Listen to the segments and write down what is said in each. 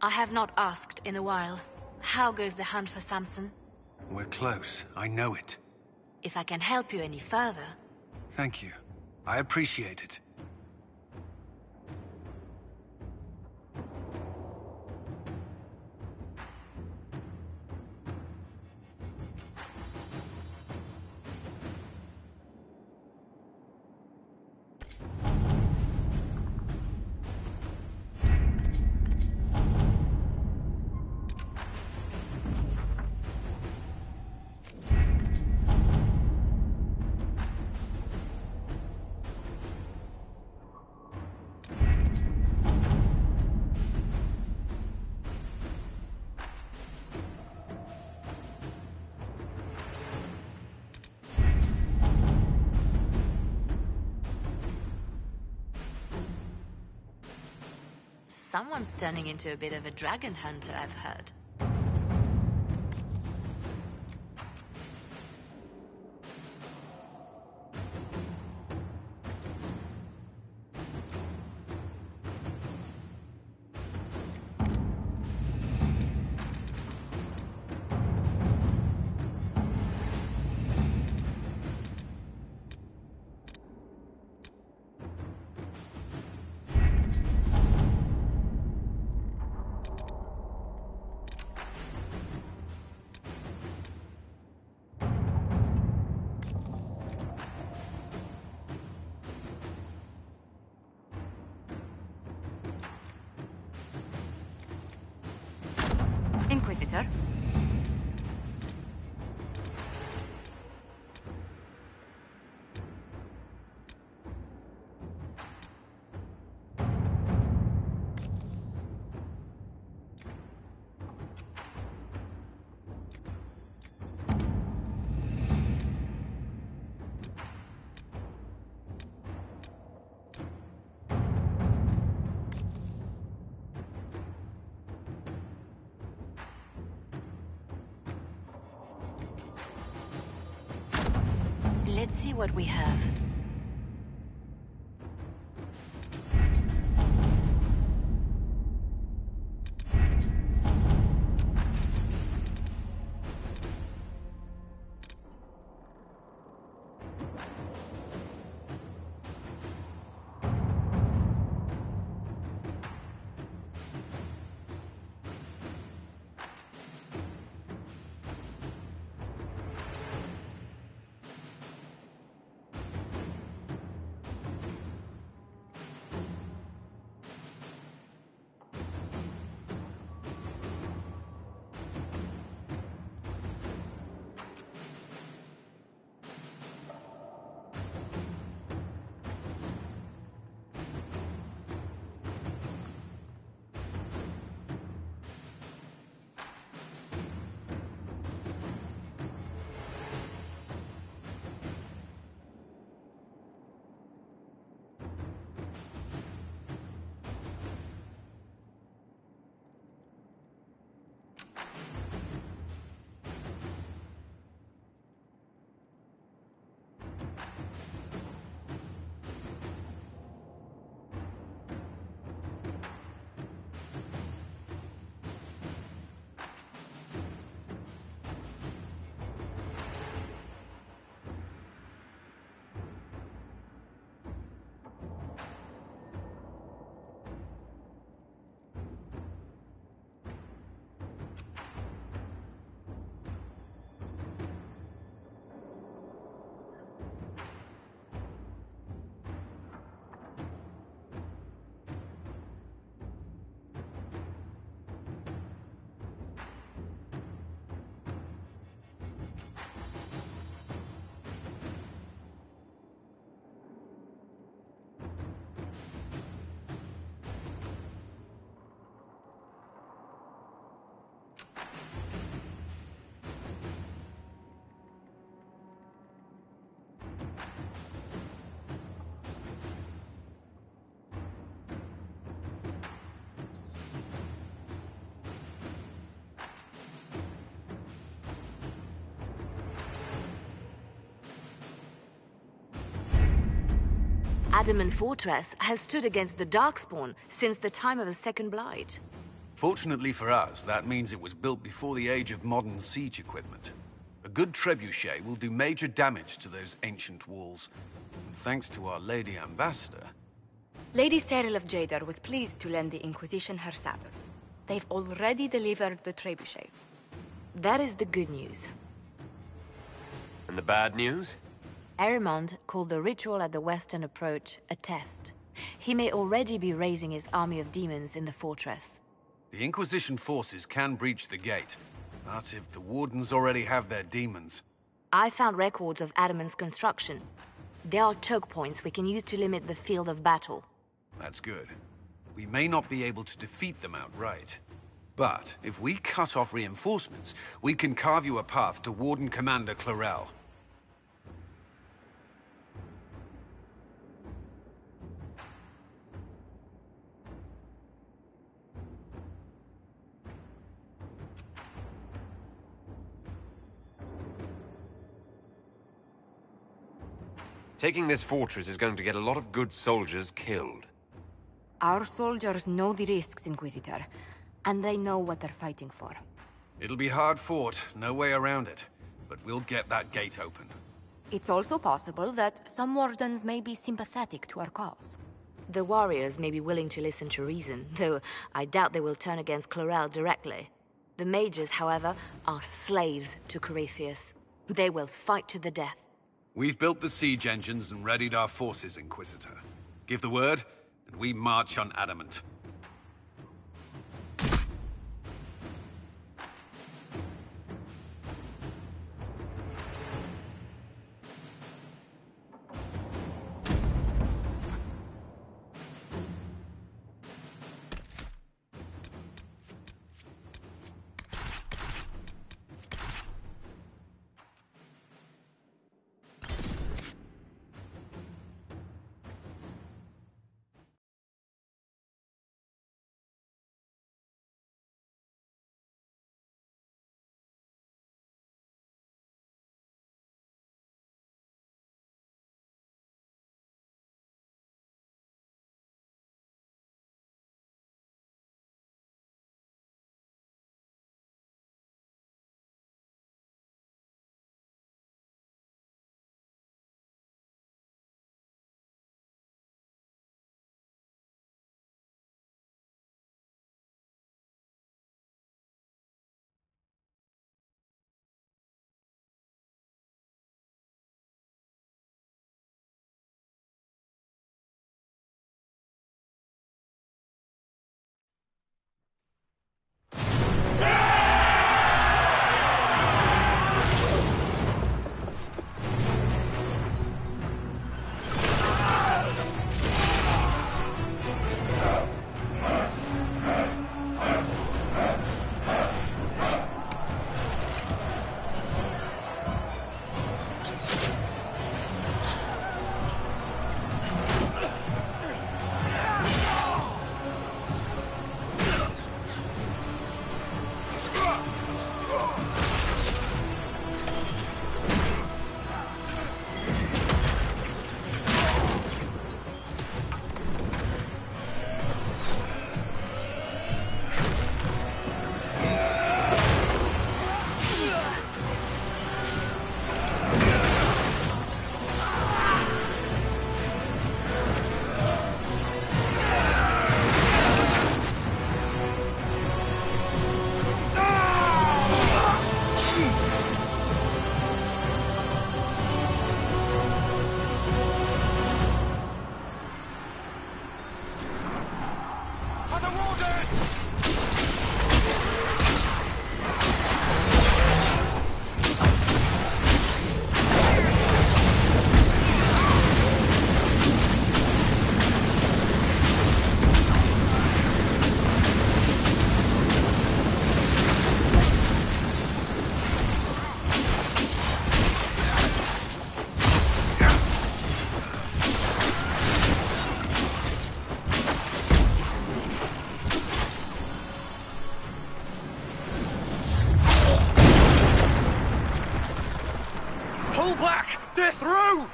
I have not asked in a while. How goes the hunt for Samson? We're close. I know it. If I can help you any further... Thank you. I appreciate it. Someone's turning into a bit of a dragon hunter, I've heard. Inquisitor? Let's see what we have. Adamant Fortress has stood against the Darkspawn since the time of the Second Blight. Fortunately for us, that means it was built before the age of modern siege equipment. A good trebuchet will do major damage to those ancient walls. And thanks to our Lady Ambassador... Lady Cyril of Jadar was pleased to lend the Inquisition her sabers. They've already delivered the trebuchets. That is the good news. And the bad news? Erimond called the ritual at the western approach a test. He may already be raising his army of demons in the fortress. The Inquisition forces can breach the gate, but if the Wardens already have their demons... I found records of Adamant's construction. There are choke points we can use to limit the field of battle. That's good. We may not be able to defeat them outright. But if we cut off reinforcements, we can carve you a path to Warden Commander Clarel. Taking this fortress is going to get a lot of good soldiers killed. Our soldiers know the risks, Inquisitor, and they know what they're fighting for. It'll be hard fought, no way around it. But we'll get that gate open. It's also possible that some Wardens may be sympathetic to our cause. The warriors may be willing to listen to reason, though I doubt they will turn against Clarel directly. The mages, however, are slaves to Corypheus. They will fight to the death. We've built the siege engines and readied our forces, Inquisitor. Give the word, and we march on Adamant. Pull back! They're through!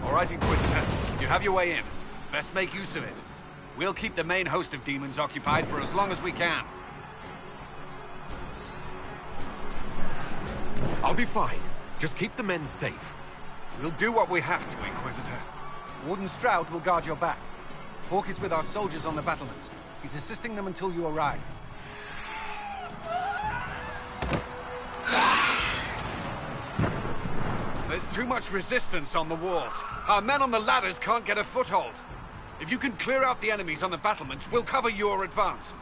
All right, Inquisitor. You have your way in. Best make use of it. We'll keep the main host of demons occupied for as long as we can. I'll be fine. Just keep the men safe. We'll do what we have to, Inquisitor. Warden Stroud will guard your back. Hawk is with our soldiers on the battlements. He's assisting them until you arrive. There's too much resistance on the walls. Our men on the ladders can't get a foothold. If you can clear out the enemies on the battlements, we'll cover your advance.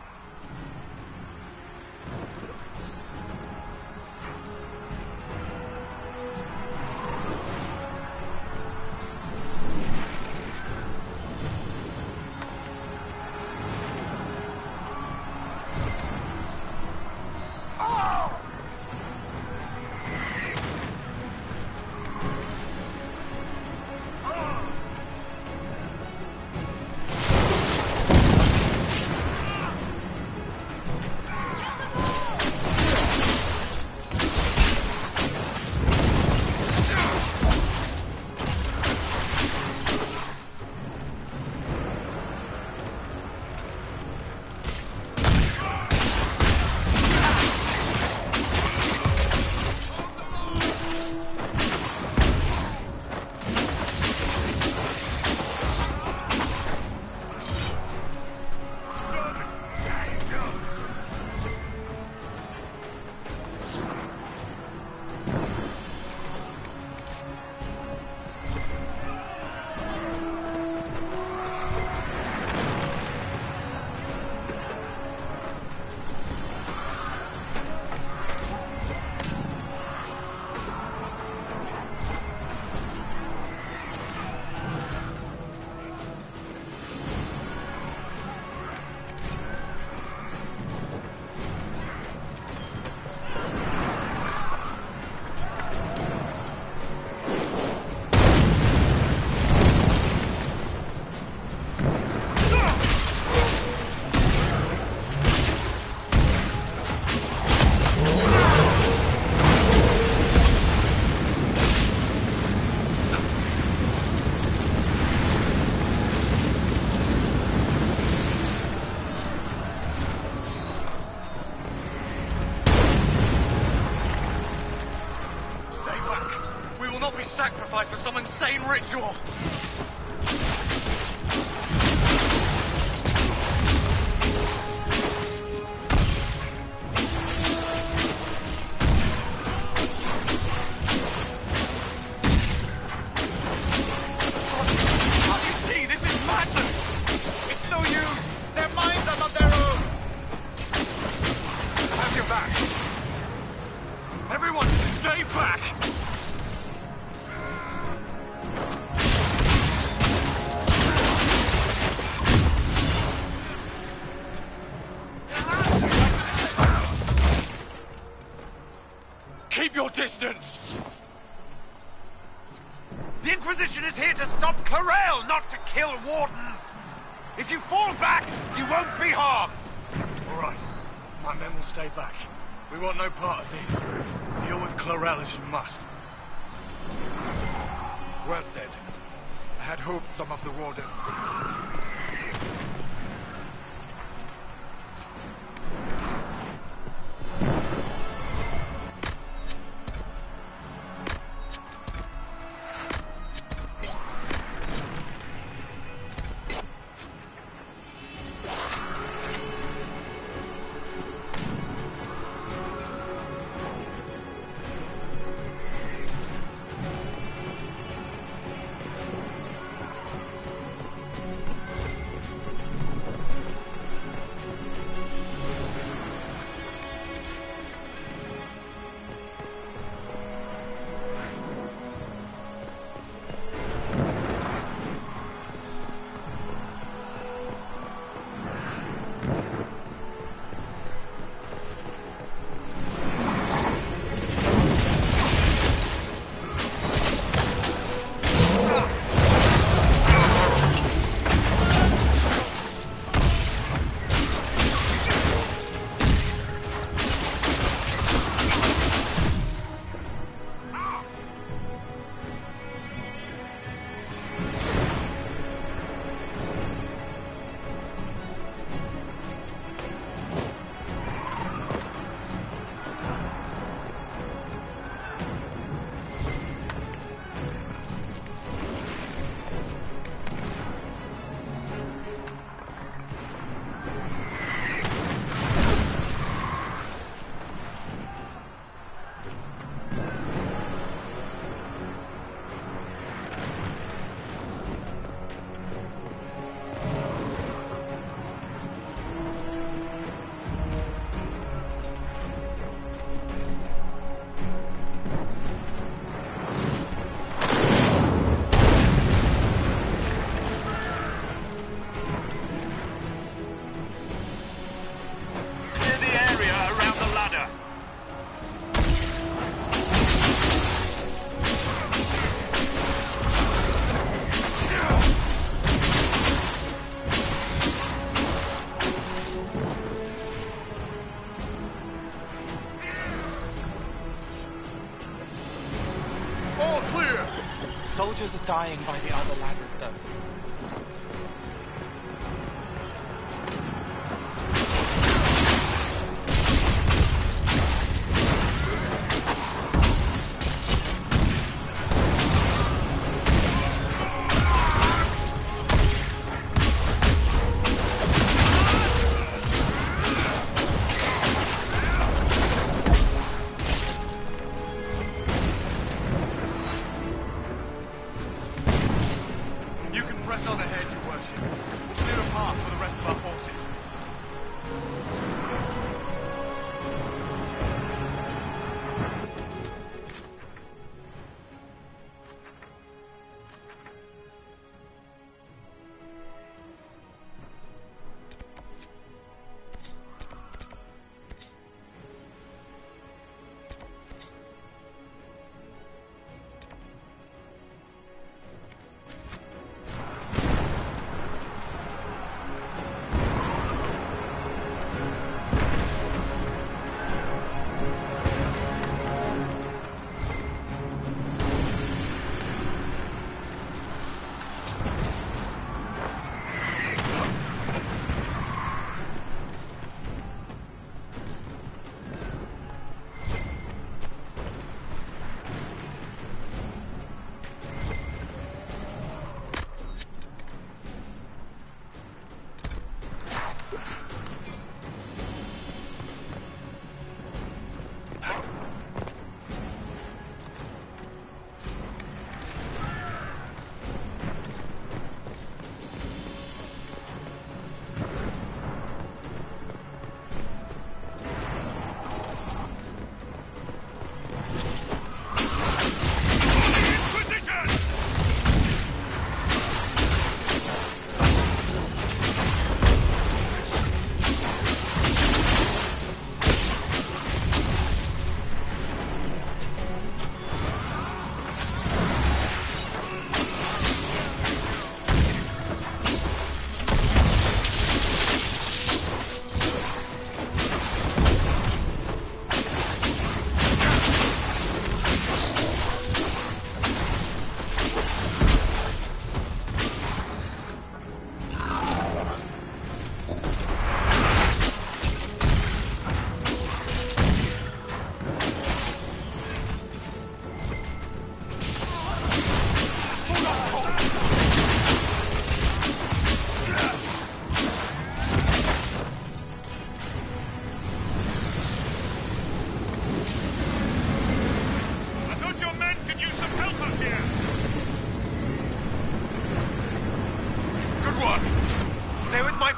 Sacrifice for some insane ritual! Can't you see? This is madness! It's no use! Their minds are not their own! Have your back! Everyone, stay back! Keep your distance! The Inquisition is here to stop Clarel, not to kill wardens! If you fall back, you won't be harmed! All right. My men will stay back. We want no part of this. Deal with Clarel as you must. Well said. I had hoped some of the wardens would listen to me. Soldiers are dying by the other ladders, though.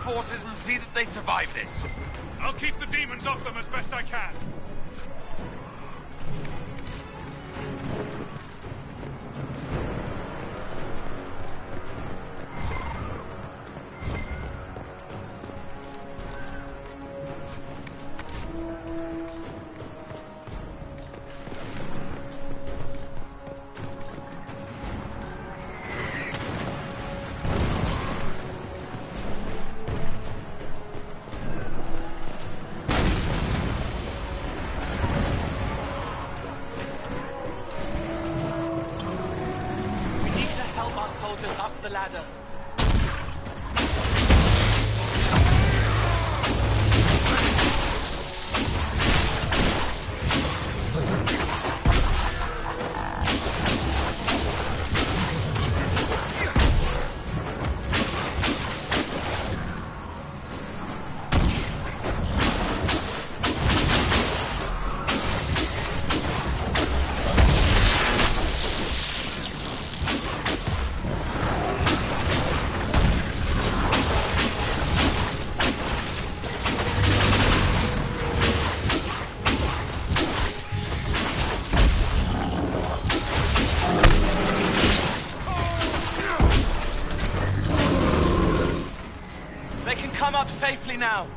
Forces and see that they survive this. I'll keep the demons off them as best I can. Up the ladder. Come up safely now.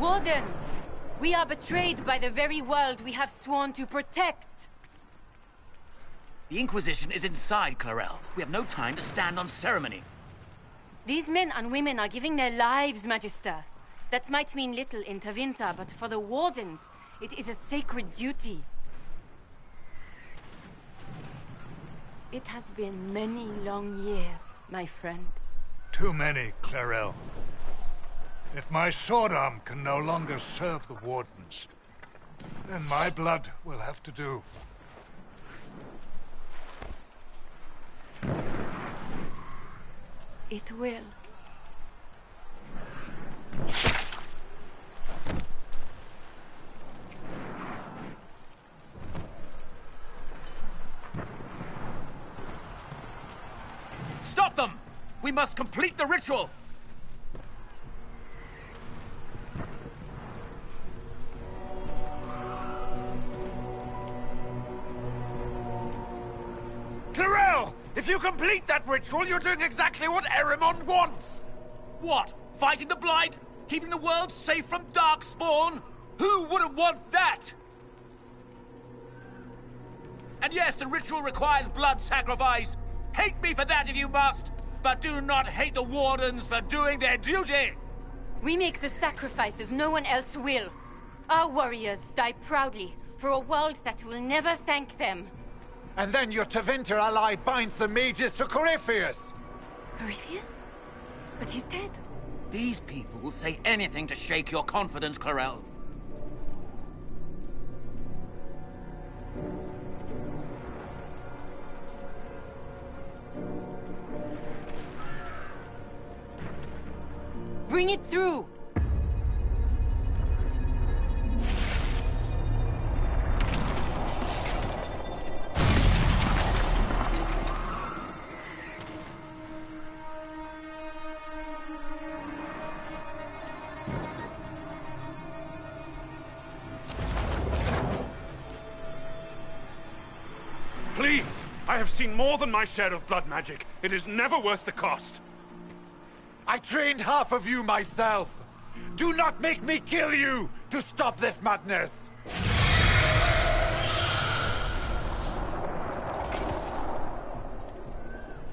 Wardens! We are betrayed by the very world we have sworn to protect! The Inquisition is inside, Clarel. We have no time to stand on ceremony. These men and women are giving their lives, Magister. That might mean little in Tevinter, but for the Wardens, it is a sacred duty. It has been many long years, my friend. Too many, Clarel. If my sword arm can no longer serve the Wardens, then my blood will have to do. It will. Stop them! We must complete the ritual! Clarel! If you complete that ritual, you're doing exactly what Erimond wants! What? Fighting the Blight? Keeping the world safe from Darkspawn? Who wouldn't want that? And yes, the ritual requires blood sacrifice. Hate me for that if you must, but do not hate the Wardens for doing their duty! We make the sacrifices no one else will. Our warriors die proudly for a world that will never thank them. And then your Tevinter ally binds the mages to Corypheus! Corypheus? But he's dead. These people will say anything to shake your confidence, Clarel. Bring it through! Please! I have seen more than my share of blood magic. It is never worth the cost. I trained half of you myself! Do not make me kill you to stop this madness!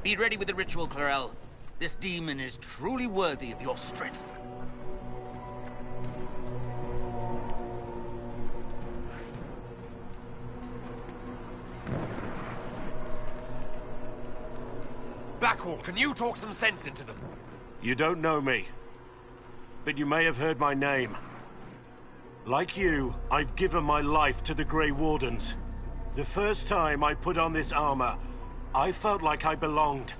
Be ready with the ritual, Clarel. This demon is truly worthy of your strength. call. Can you talk some sense into them? You don't know me, but you may have heard my name. Like you, I've given my life to the Grey Wardens. The first time I put on this armor, I felt like I belonged.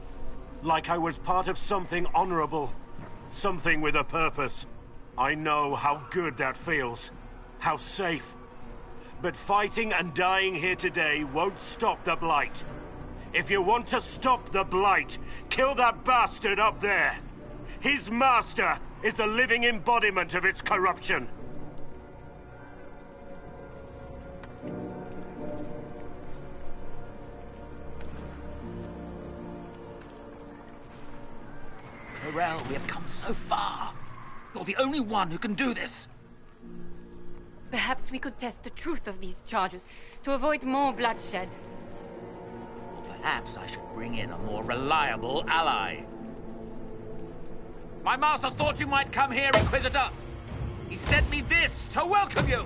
Like I was part of something honorable. Something with a purpose. I know how good that feels. How safe. But fighting and dying here today won't stop the Blight. If you want to stop the Blight, kill that bastard up there. His master is the living embodiment of its corruption. Clarel, we have come so far. You're the only one who can do this. Perhaps we could test the truth of these charges to avoid more bloodshed. Or perhaps I should bring in a more reliable ally. My master thought you might come here, Inquisitor. He sent me this to welcome you.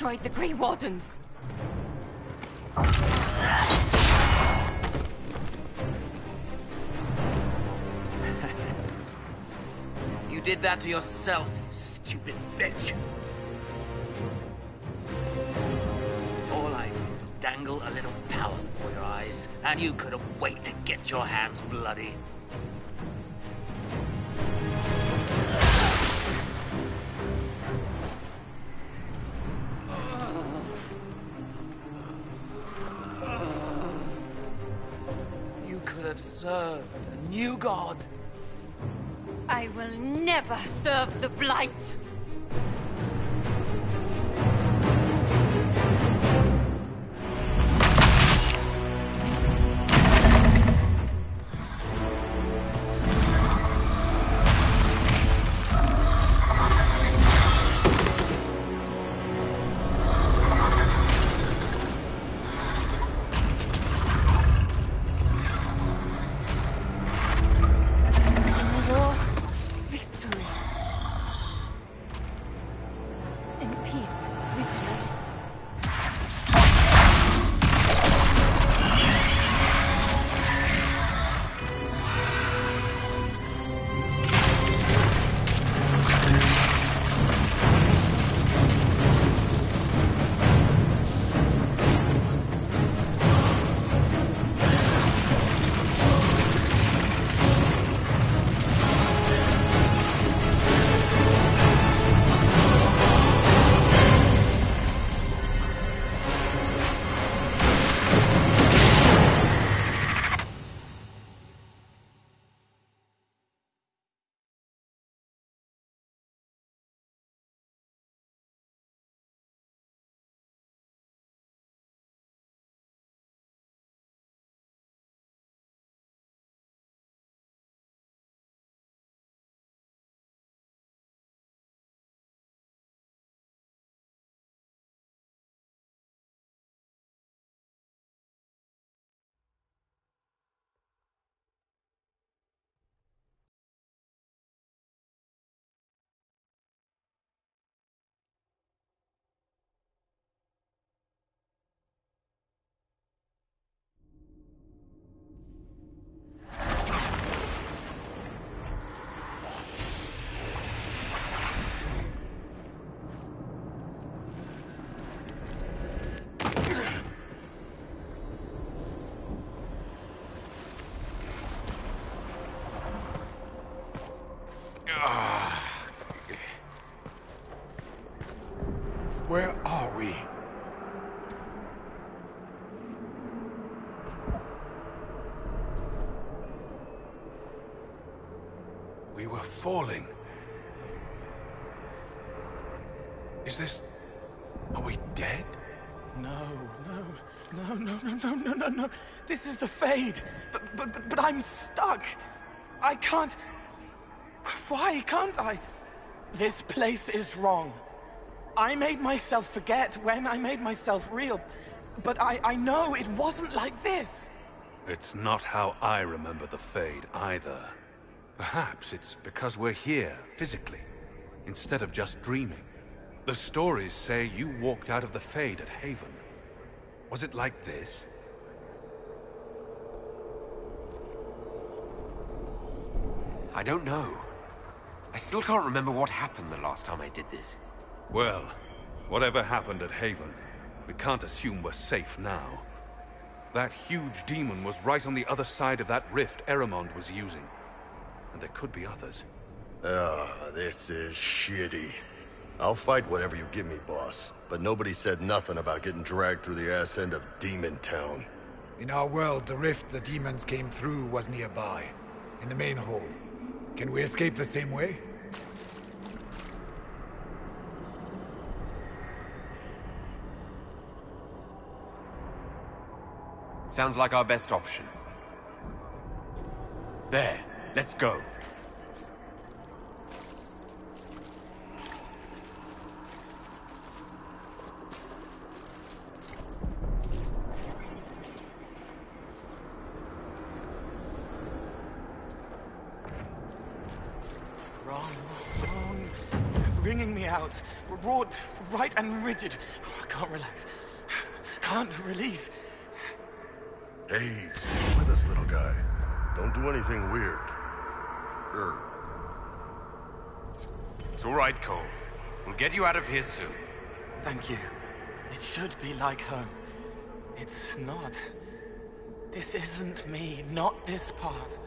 destroyed the Grey Wardens. You did that to yourself, you stupid bitch. All I did was dangle a little power before your eyes, and you couldn't wait to get your hands bloody. You could have served a new god. I will never serve the Blight! Where are we? We were falling. Is this... Are we dead? No. This is the Fade. But I'm stuck. I can't... Why can't I? This place is wrong. I made myself forget when I made myself real. But I know it wasn't like this. It's not how I remember the Fade either. Perhaps it's because we're here, physically, instead of just dreaming. The stories say you walked out of the Fade at Haven. Was it like this? I don't know. I still can't remember what happened the last time I did this. Well, whatever happened at Haven, we can't assume we're safe now. That huge demon was right on the other side of that rift Eramond was using. And there could be others. This is shitty. I'll fight whatever you give me, boss. But nobody said nothing about getting dragged through the ass end of Demon Town. In our world, the rift the demons came through was nearby, in the main hall. Can we escape the same way? Sounds like our best option. There, let's go. Wrong. Bringing me out. Raw, right and rigid. I can't relax. Can't release. Hey, stay with us, little guy. Don't do anything weird. It's all right, Cole. We'll get you out of here soon. Thank you. It should be like home. It's not. This isn't me, not this part.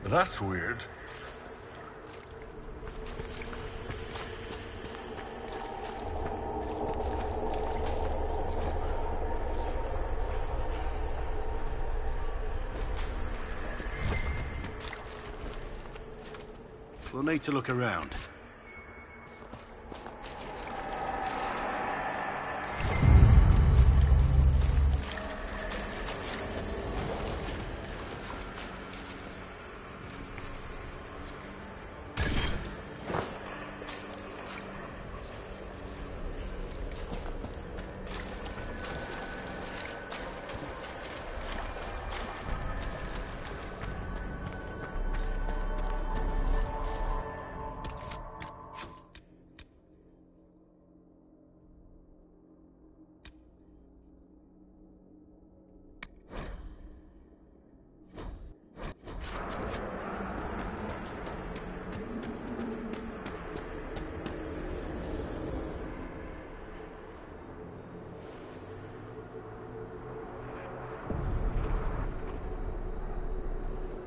That's weird. We'll need to look around.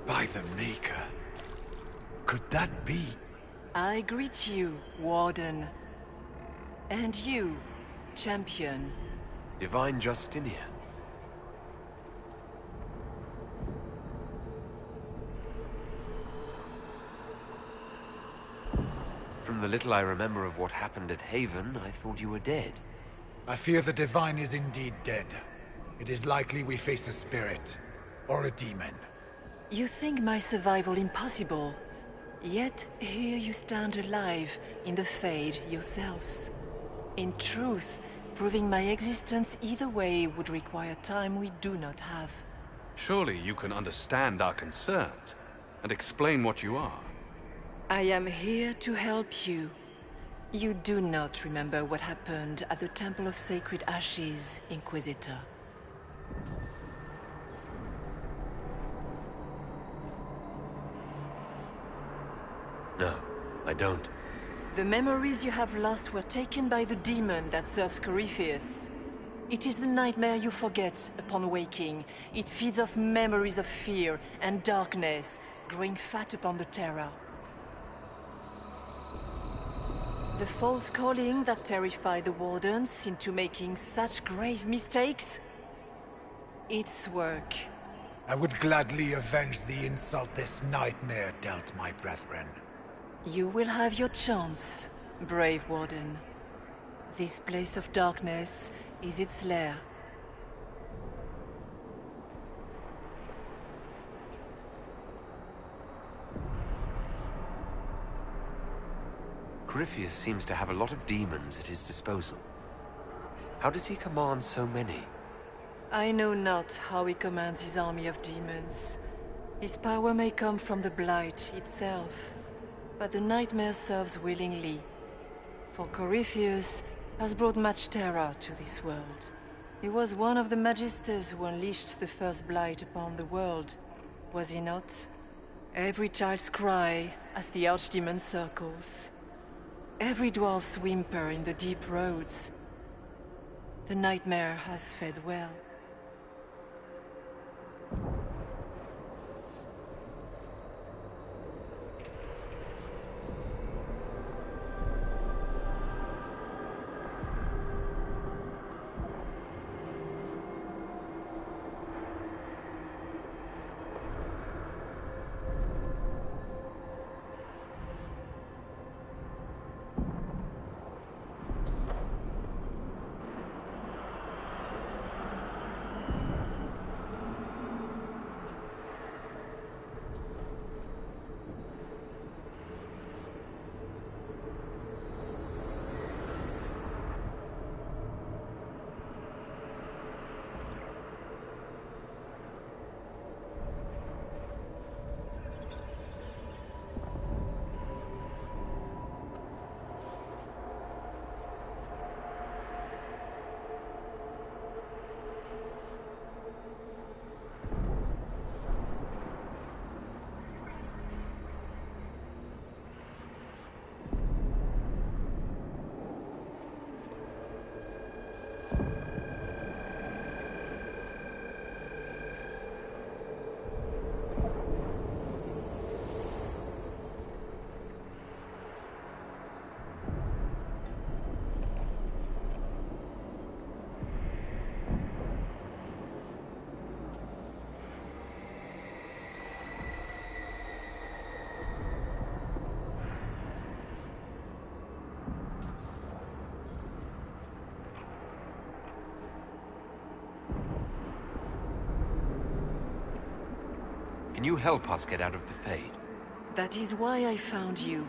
By the Maker. Could that be? I greet you, Warden. And you, Champion. Divine Justinia. From the little I remember of what happened at Haven, I thought you were dead. I fear the Divine is indeed dead. It is likely we face a spirit, or a demon. You think my survival impossible, yet here you stand alive in the Fade yourselves. In truth, proving my existence either way would require time we do not have. Surely you can understand our concerns, and explain what you are. I am here to help you. You do not remember what happened at the Temple of Sacred Ashes, Inquisitor. No, I don't. The memories you have lost were taken by the demon that serves Corypheus. It is the nightmare you forget upon waking. It feeds off memories of fear and darkness, growing fat upon the terror. The false calling that terrified the Wardens into making such grave mistakes? Its work. I would gladly avenge the insult this nightmare dealt my brethren. You will have your chance, brave Warden. This place of darkness is its lair. Corypheus seems to have a lot of demons at his disposal. How does he command so many? I know not how he commands his army of demons. His power may come from the Blight itself, but the nightmare serves willingly. For Corypheus has brought much terror to this world. He was one of the Magisters who unleashed the first Blight upon the world, was he not? Every child's cry as the Archdemon circles. Every dwarf's whimper in the deep roads. The nightmare has fed well. Can you help us get out of the Fade? That is why I found you.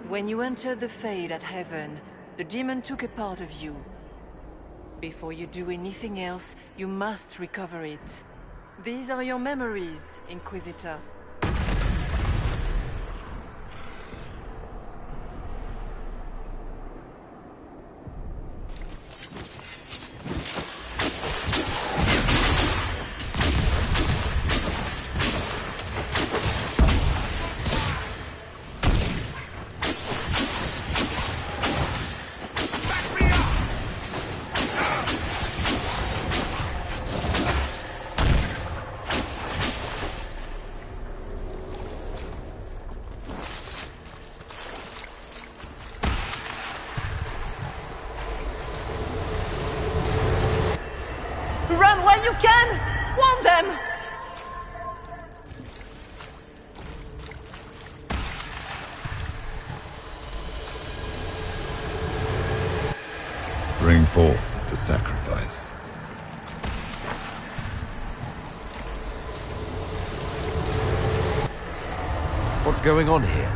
When you entered the Fade at Heaven, the demon took a part of you. Before you do anything else, you must recover it. These are your memories, Inquisitor. Run while you can! Warn them! Bring forth the sacrifice. What's going on here?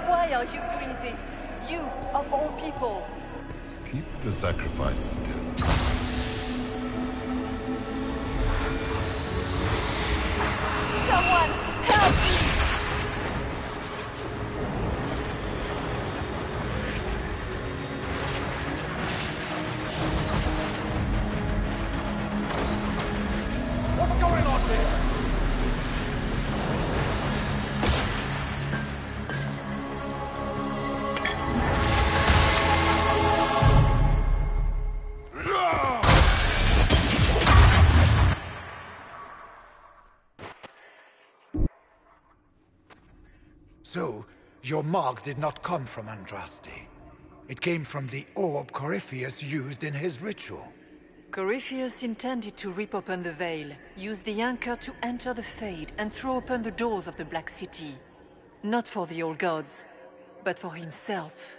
Why are you doing this? You, of all people. Keep the sacrifice still. Someone, help me! What's going on here? So, your mark did not come from Andraste. It came from the orb Corypheus used in his ritual. Corypheus intended to rip open the veil, use the anchor to enter the Fade, and throw open the doors of the Black City. Not for the old gods, but for himself.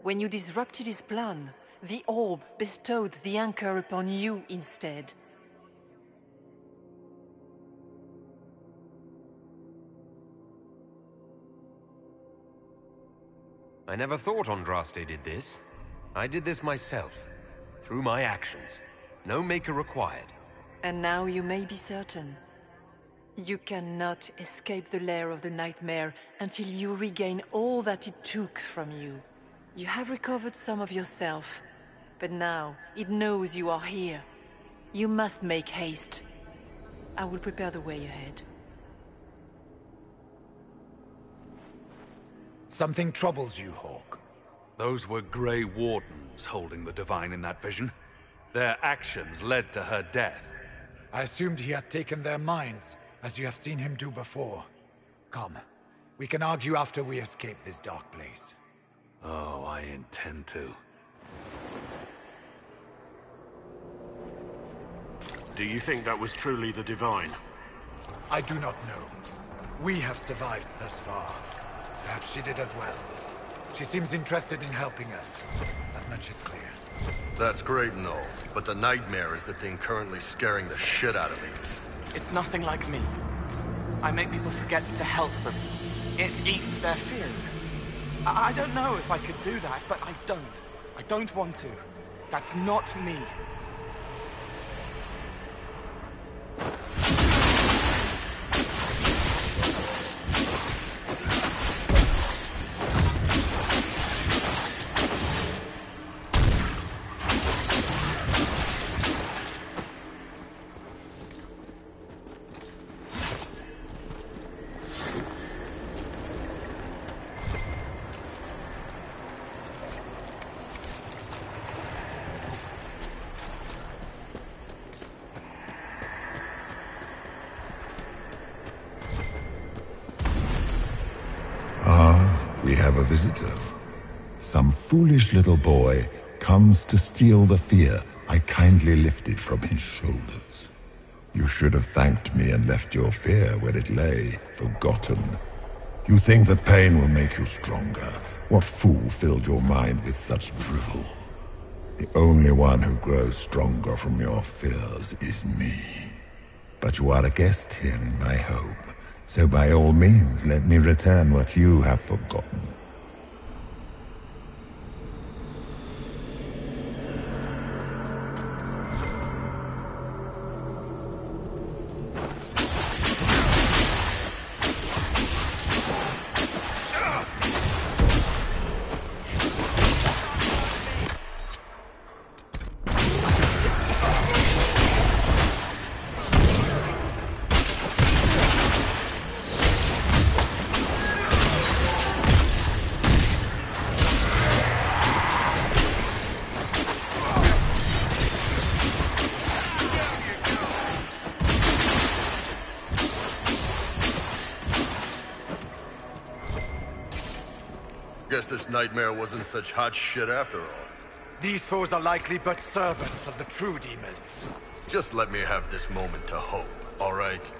When you disrupted his plan, the orb bestowed the anchor upon you instead. I never thought Andraste did this. I did this myself. Through my actions. No maker required. And now you may be certain. You cannot escape the lair of the nightmare until you regain all that it took from you. You have recovered some of yourself, but now it knows you are here. You must make haste. I will prepare the way ahead. Something troubles you, Hawk. Those were Grey Wardens holding the Divine in that vision. Their actions led to her death. I assumed he had taken their minds, as you have seen him do before. Come, we can argue after we escape this dark place. Oh, I intend to. Do you think that was truly the Divine? I do not know. We have survived thus far. Perhaps she did as well. She seems interested in helping us. That much is clear. That's great and all, but the nightmare is the thing currently scaring the shit out of me. It's nothing like me. I make people forget to help them. It eats their fears. I don't know if I could do that, but I don't. I don't want to. That's not me. We have a visitor. Some foolish little boy comes to steal the fear I kindly lifted from his shoulders. You should have thanked me and left your fear where it lay, forgotten. You think that pain will make you stronger. What fool filled your mind with such drivel? The only one who grows stronger from your fears is me. But you are a guest here in my home. So by all means, let me return what you have forgotten. Guess this nightmare wasn't such hot shit after all. These foes are likely but servants of the true demons. Just let me have this moment to hope, all right?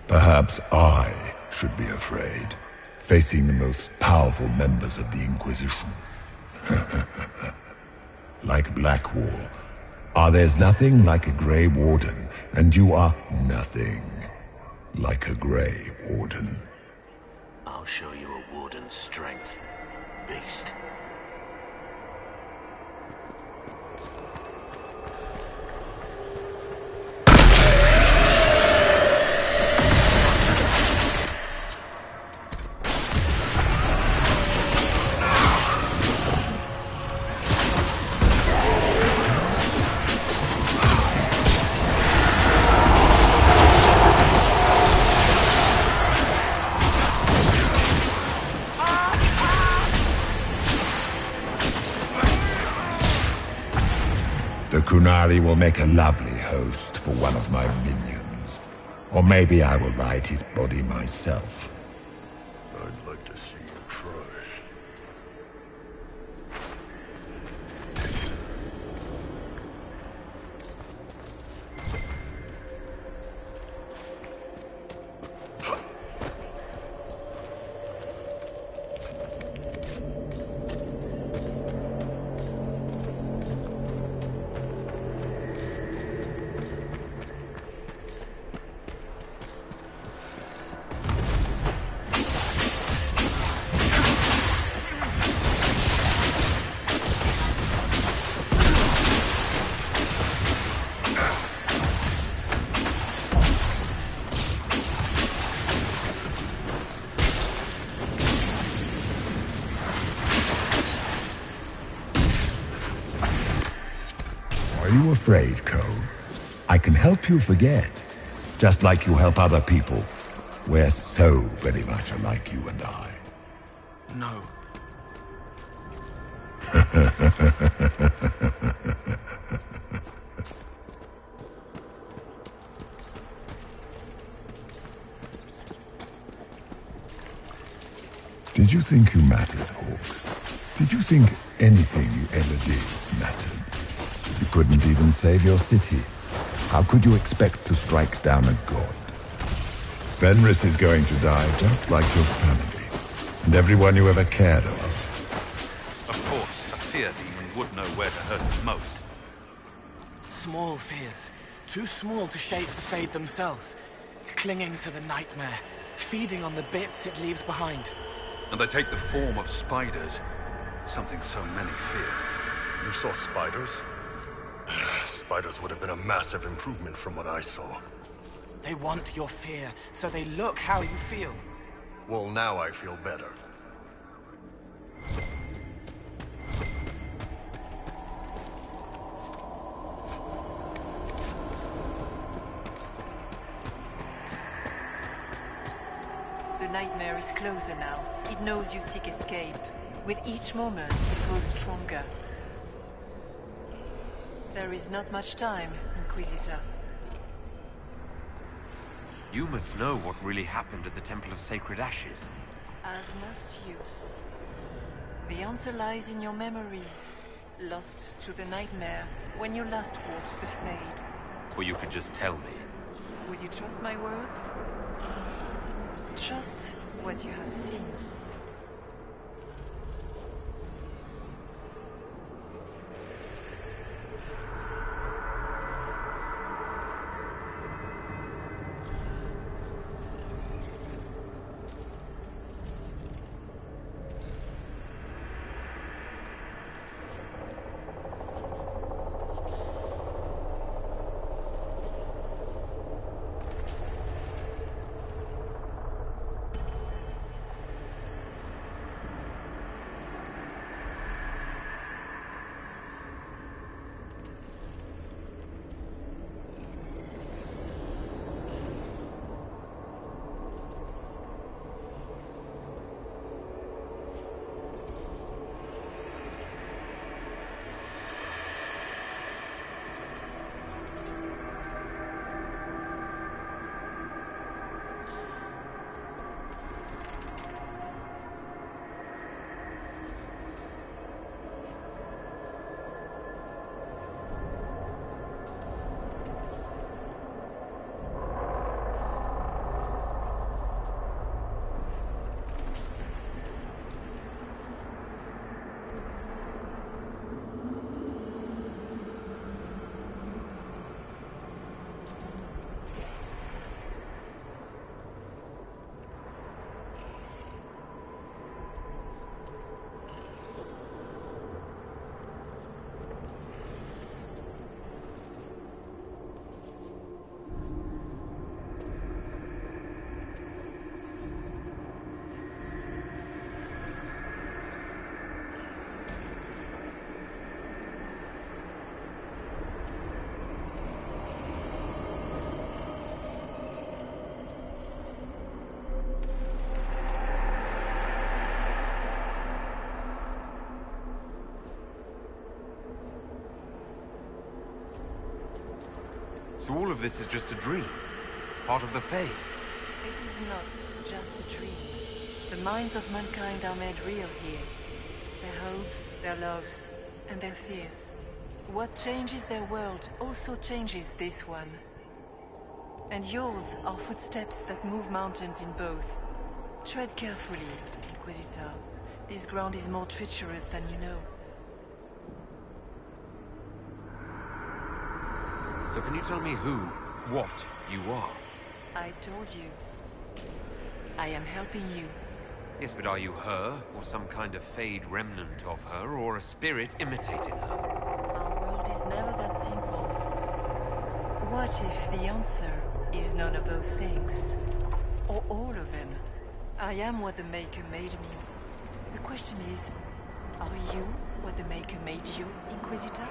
Perhaps I should be afraid, facing the most powerful members of the Inquisition. Like Blackwall, there's nothing like a Grey Warden, and you are nothing like a Grey Warden. I'll show you a Warden's strength, beast. The Kunari will make a lovely host for one of my minions. Or maybe I will ride his body myself. I'd like to see you try. afraid, Cole. I can help you forget, just like you help other people. We're so very much alike, you and I. No. Did you think you mattered, Hawk? Did you think anything you ever did mattered? You couldn't even save your city. How could you expect to strike down a god? Fenris is going to die just like your family, and everyone you ever cared about. Of course, a fear demon would know where to hurt us most. Small fears. Too small to shape the Fade themselves. Clinging to the nightmare. Feeding on the bits it leaves behind. And they take the form of spiders. Something so many fear. You saw spiders? Spiders would have been a massive improvement from what I saw. They want your fear, so they look how you feel. Well, now I feel better. The nightmare is closer now. It knows you seek escape. With each moment, it grows stronger. There is not much time, Inquisitor. You must know what really happened at the Temple of Sacred Ashes. As must you. The answer lies in your memories. Lost to the nightmare when you last walked the Fade. Or you could just tell me. Would you trust my words? Trust what you have seen. So all of this is just a dream? Part of the Fade? It is not just a dream. The minds of mankind are made real here. Their hopes, their loves, and their fears. What changes their world also changes this one. And yours are footsteps that move mountains in both. Tread carefully, Inquisitor. This ground is more treacherous than you know. So can you tell me who, what you are? I told you. I am helping you. Yes, but are you her, or some kind of Fade remnant of her, or a spirit imitating her? Our world is never that simple. What if the answer is none of those things? Or all of them? I am what the Maker made me. The question is, are you what the Maker made you, Inquisitor?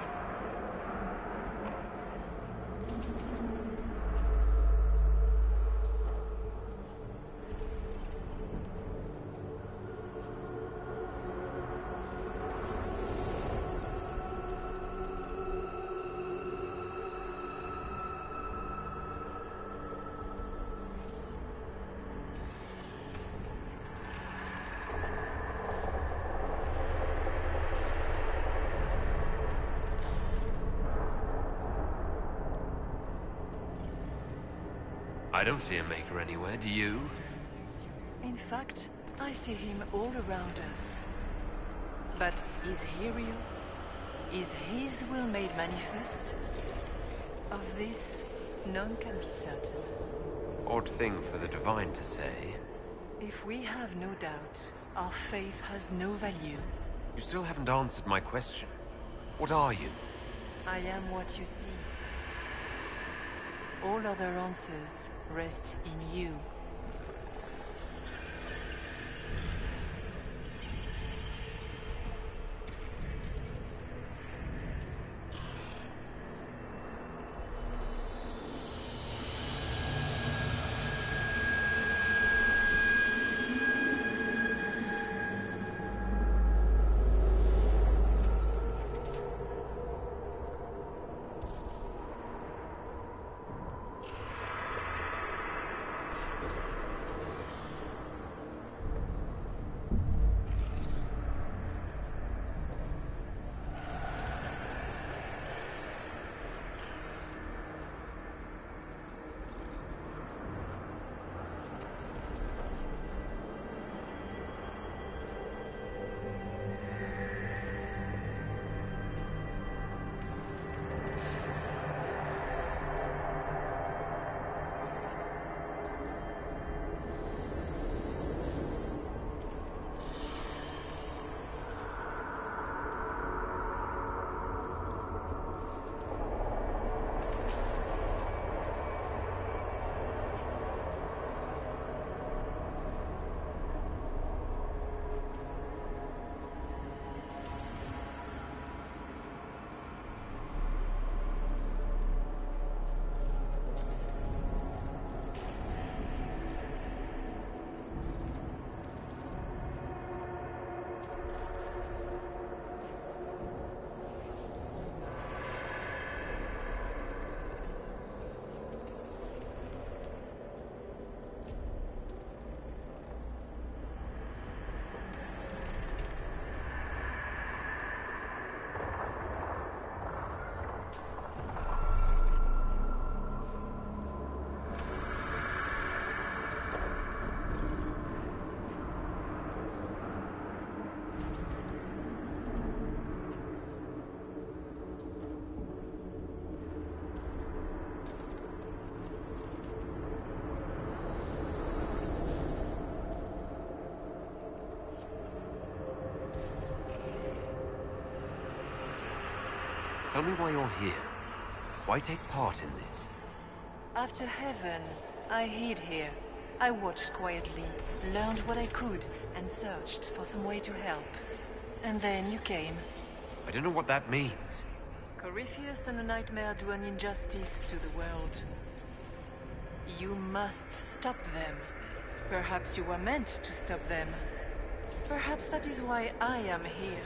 I don't see a Maker anywhere, do you? In fact, I see him all around us. But is he real? Is his will made manifest? Of this, none can be certain. Odd thing for the Divine to say. If we have no doubt, our faith has no value. You still haven't answered my question. What are you? I am what you see. All other answers rest in you. Tell me why you're here. Why take part in this? After heaven, I hid here. I watched quietly, learned what I could, and searched for some way to help. And then you came. I don't know what that means. Corypheus and the Nightmare do an injustice to the world. You must stop them. Perhaps you were meant to stop them. Perhaps that is why I am here.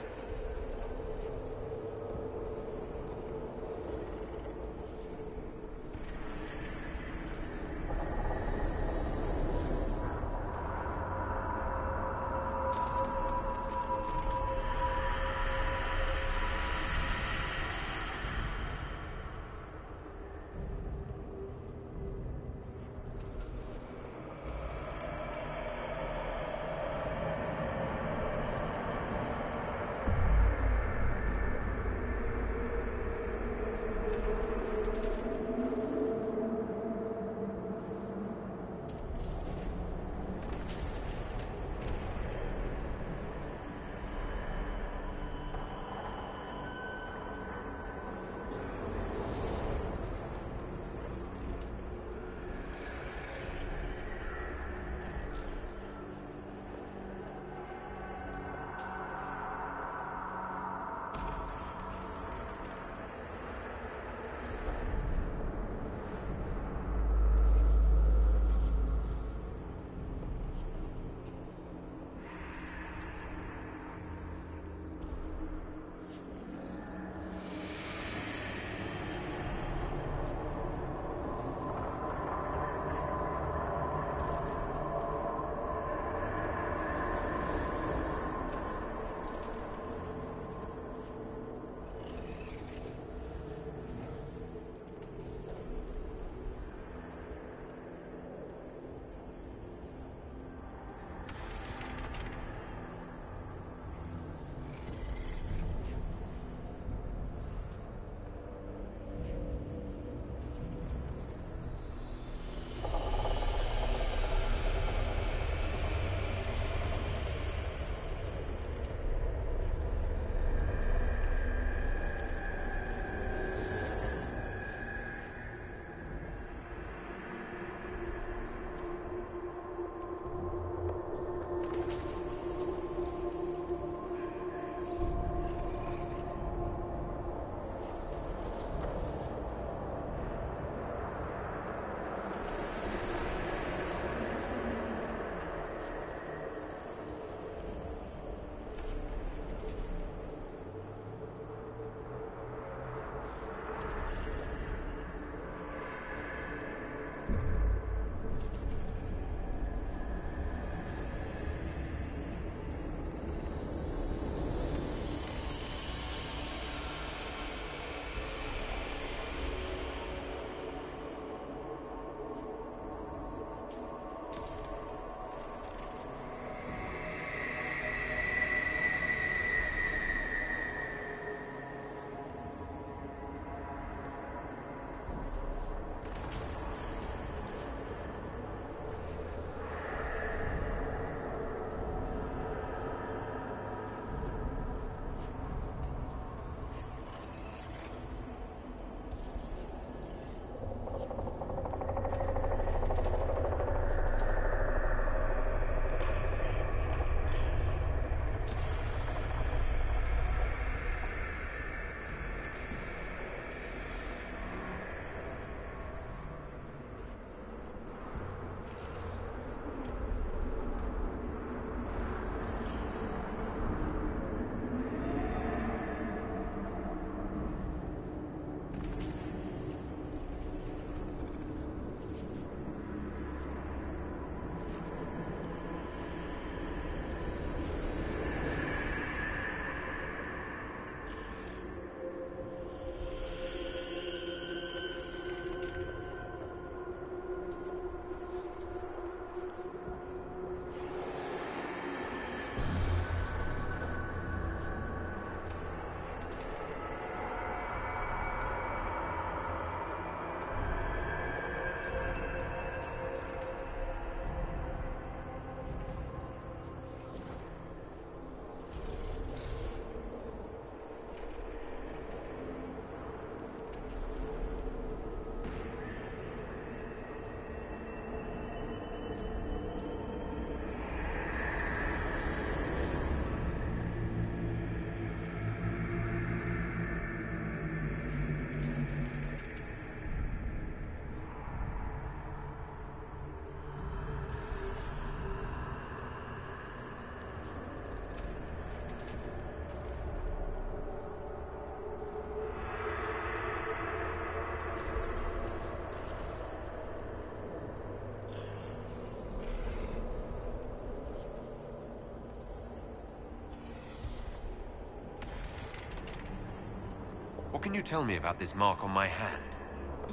What can you tell me about this mark on my hand?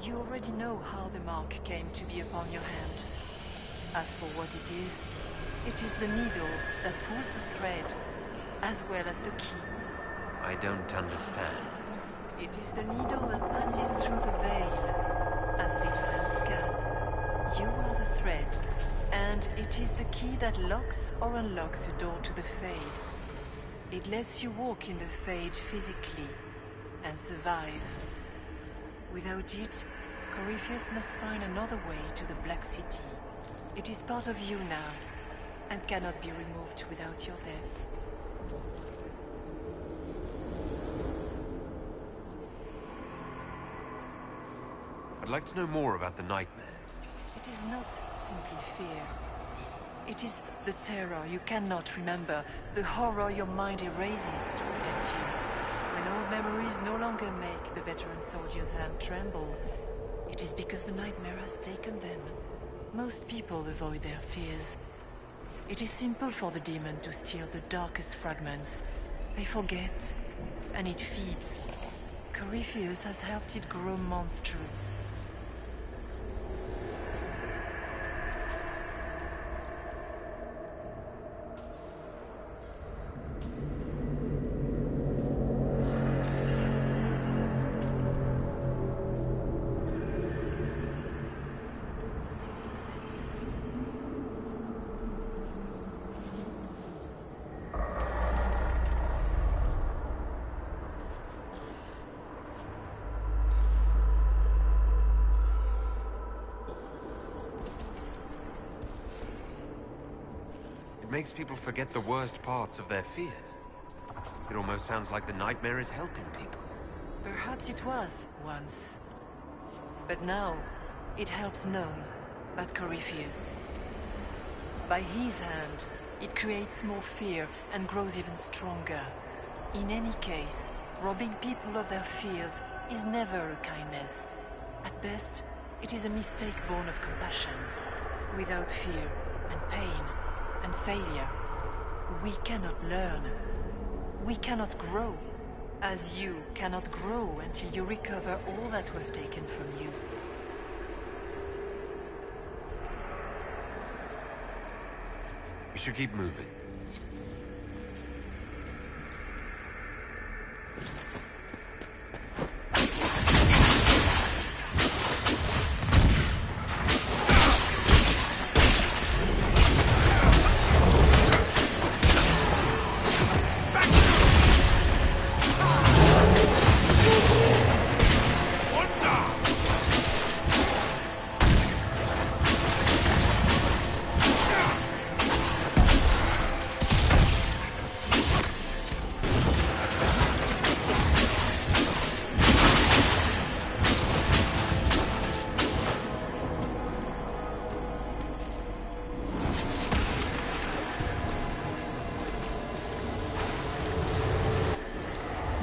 You already know how the mark came to be upon your hand. As for what it is the needle that pulls the thread, as well as the key. I don't understand. It is the needle that passes through the veil, as vigilance can. You are the thread, and it is the key that locks or unlocks the door to the Fade. It lets you walk in the Fade physically, and survive. Without it, Corypheus must find another way to the Black City. It is part of you now, and cannot be removed without your death. I'd like to know more about the nightmare. It is not simply fear. It is the terror you cannot remember, the horror your mind erases to protect you. When old memories no longer make the veteran soldier's hand tremble, it is because the nightmare has taken them. Most people avoid their fears. It is simple for the demon to steal the darkest fragments. They forget, and it feeds. Corypheus has helped it grow monstrous. It makes people forget the worst parts of their fears. It almost sounds like the nightmare is helping people. Perhaps it was, once. But now, it helps none but Corypheus. By his hand, it creates more fear and grows even stronger. In any case, robbing people of their fears is never a kindness. At best, it is a mistake born of compassion. Without fear and pain and failure, we cannot learn. We cannot grow, as you cannot grow until you recover all that was taken from you. We should keep moving.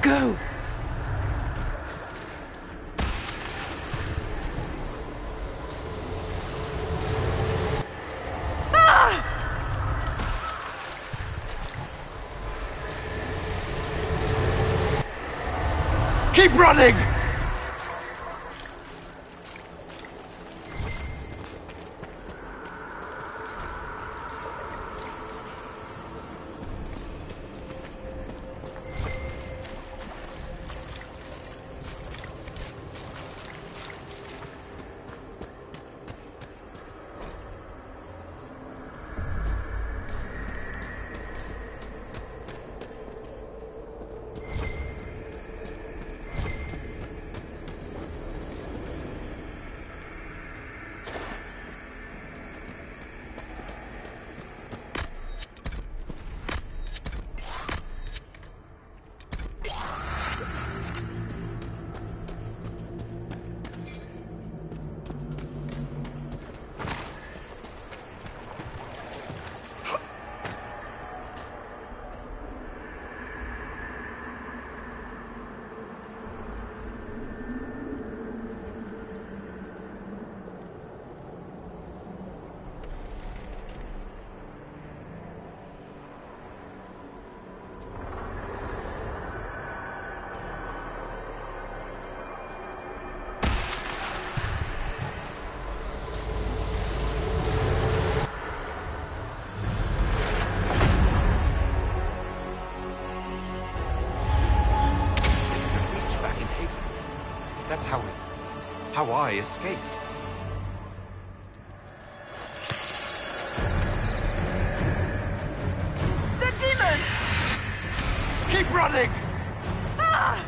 Go! Keep running! how I escaped. The demon! Keep running! Ah!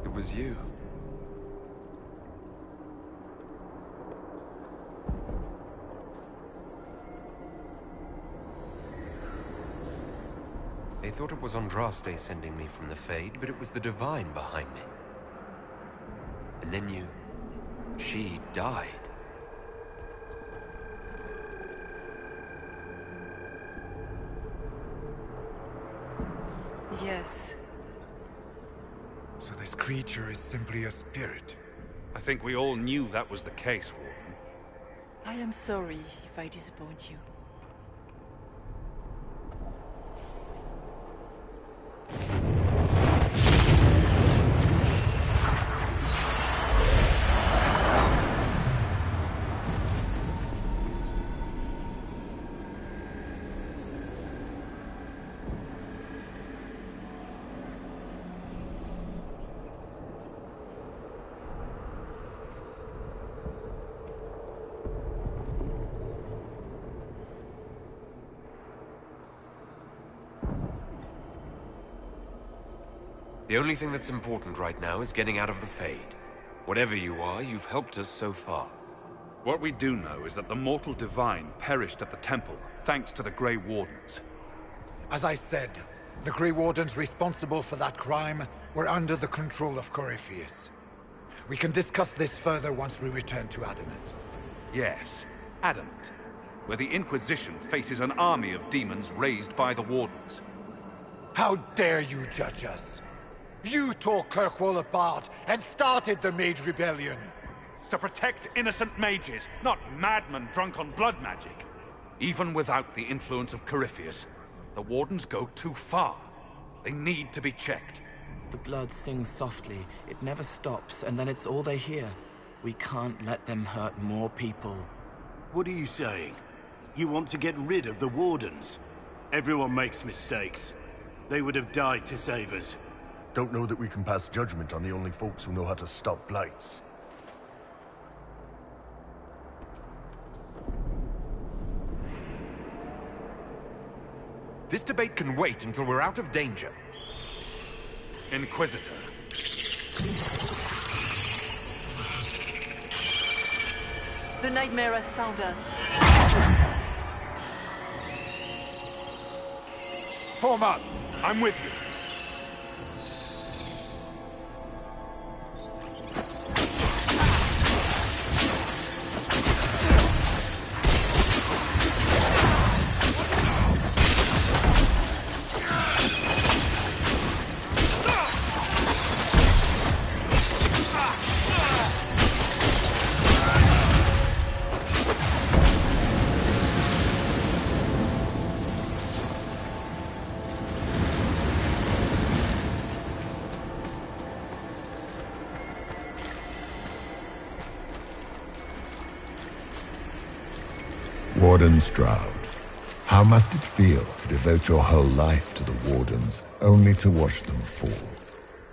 It was you. They thought it was Andraste sending me from the Fade, but it was the Divine behind me. And then she died. Yes. So this creature is simply a spirit. I think we all knew that was the case, Warden. I am sorry if I disappoint you. The only thing that's important right now is getting out of the Fade. Whatever you are, you've helped us so far. What we do know is that the mortal Divine perished at the temple, thanks to the Grey Wardens. As I said, the Grey Wardens responsible for that crime were under the control of Corypheus. We can discuss this further once we return to Adamant. Yes, Adamant, where the Inquisition faces an army of demons raised by the Wardens. How dare you judge us? You tore Kirkwall apart and started the Mage Rebellion. To protect innocent mages, not madmen drunk on blood magic. Even without the influence of Corypheus, the Wardens go too far. They need to be checked. The blood sings softly, it never stops, and then it's all they hear. We can't let them hurt more people. What are you saying? You want to get rid of the Wardens? Everyone makes mistakes. They would have died to save us. Don't know that we can pass judgment on the only folks who know how to stop blights. This debate can wait until we're out of danger. Inquisitor. The nightmare has found us. Form up! I'm with you. Warden Stroud, how must it feel to devote your whole life to the Wardens, only to watch them fall?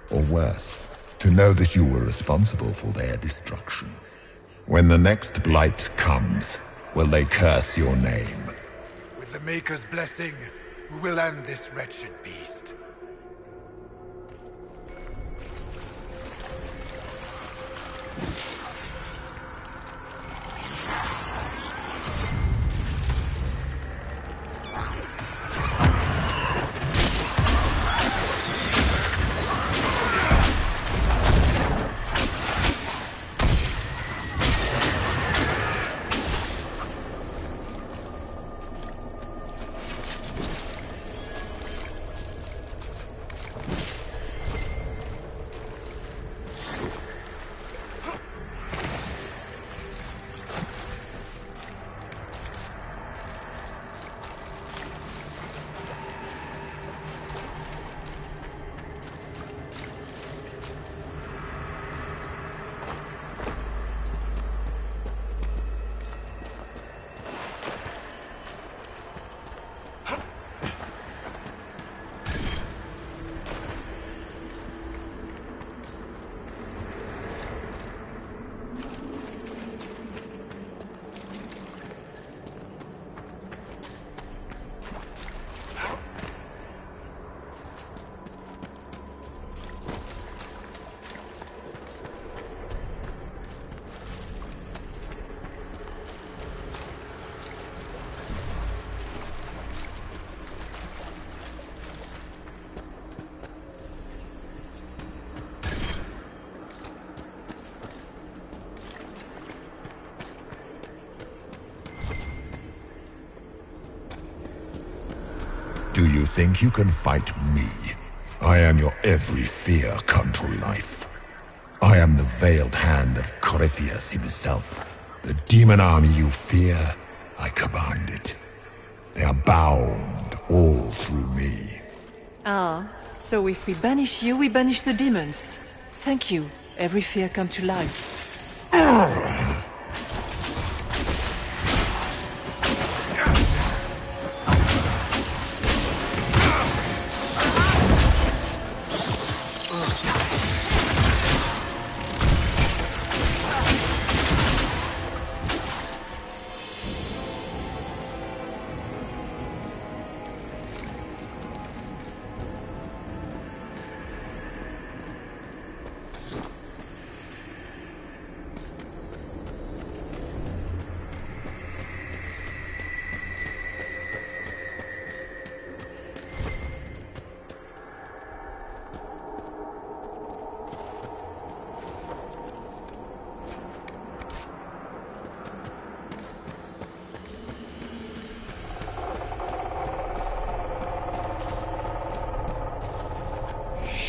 Or worse, to know that you were responsible for their destruction? When the next blight comes, will they curse your name? With the Maker's blessing, we will end this wretched beast. do you think you can fight me? I am your every fear come to life. I am the veiled hand of Corypheus himself. The demon army you fear, I command it. They are bound all through me. Ah, so if we banish you, we banish the demons. Thank you. Every fear come to life.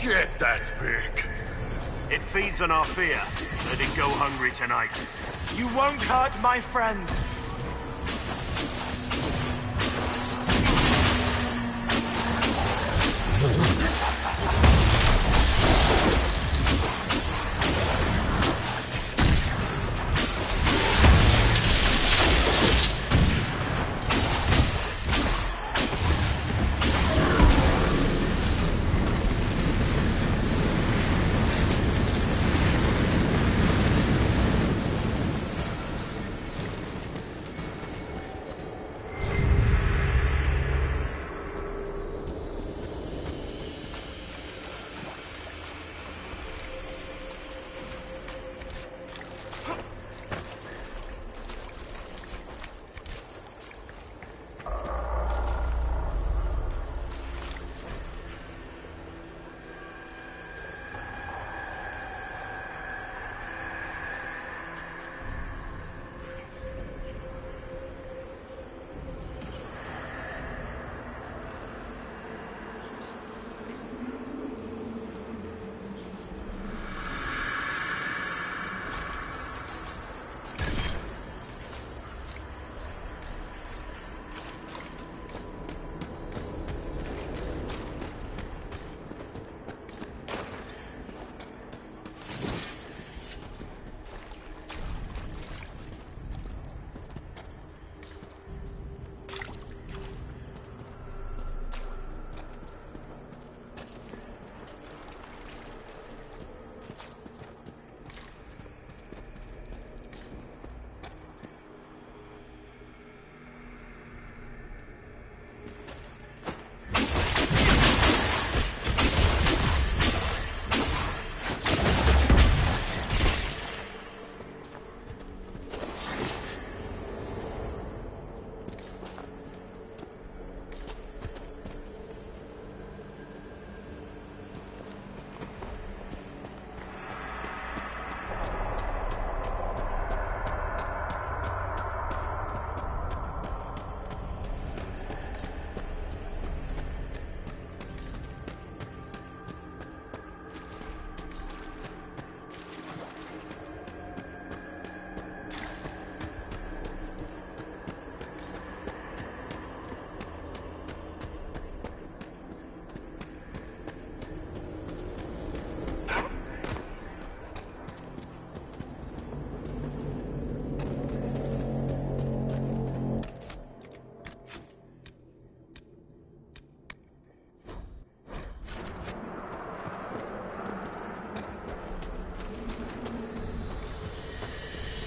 Shit, that's big. It feeds on our fear. Let it go hungry tonight. You won't hurt my friends.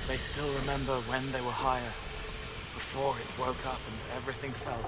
They still remember when they were higher, before it woke up and everything fell.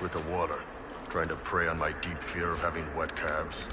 with the water, trying to prey on my deep fear of having wet calves.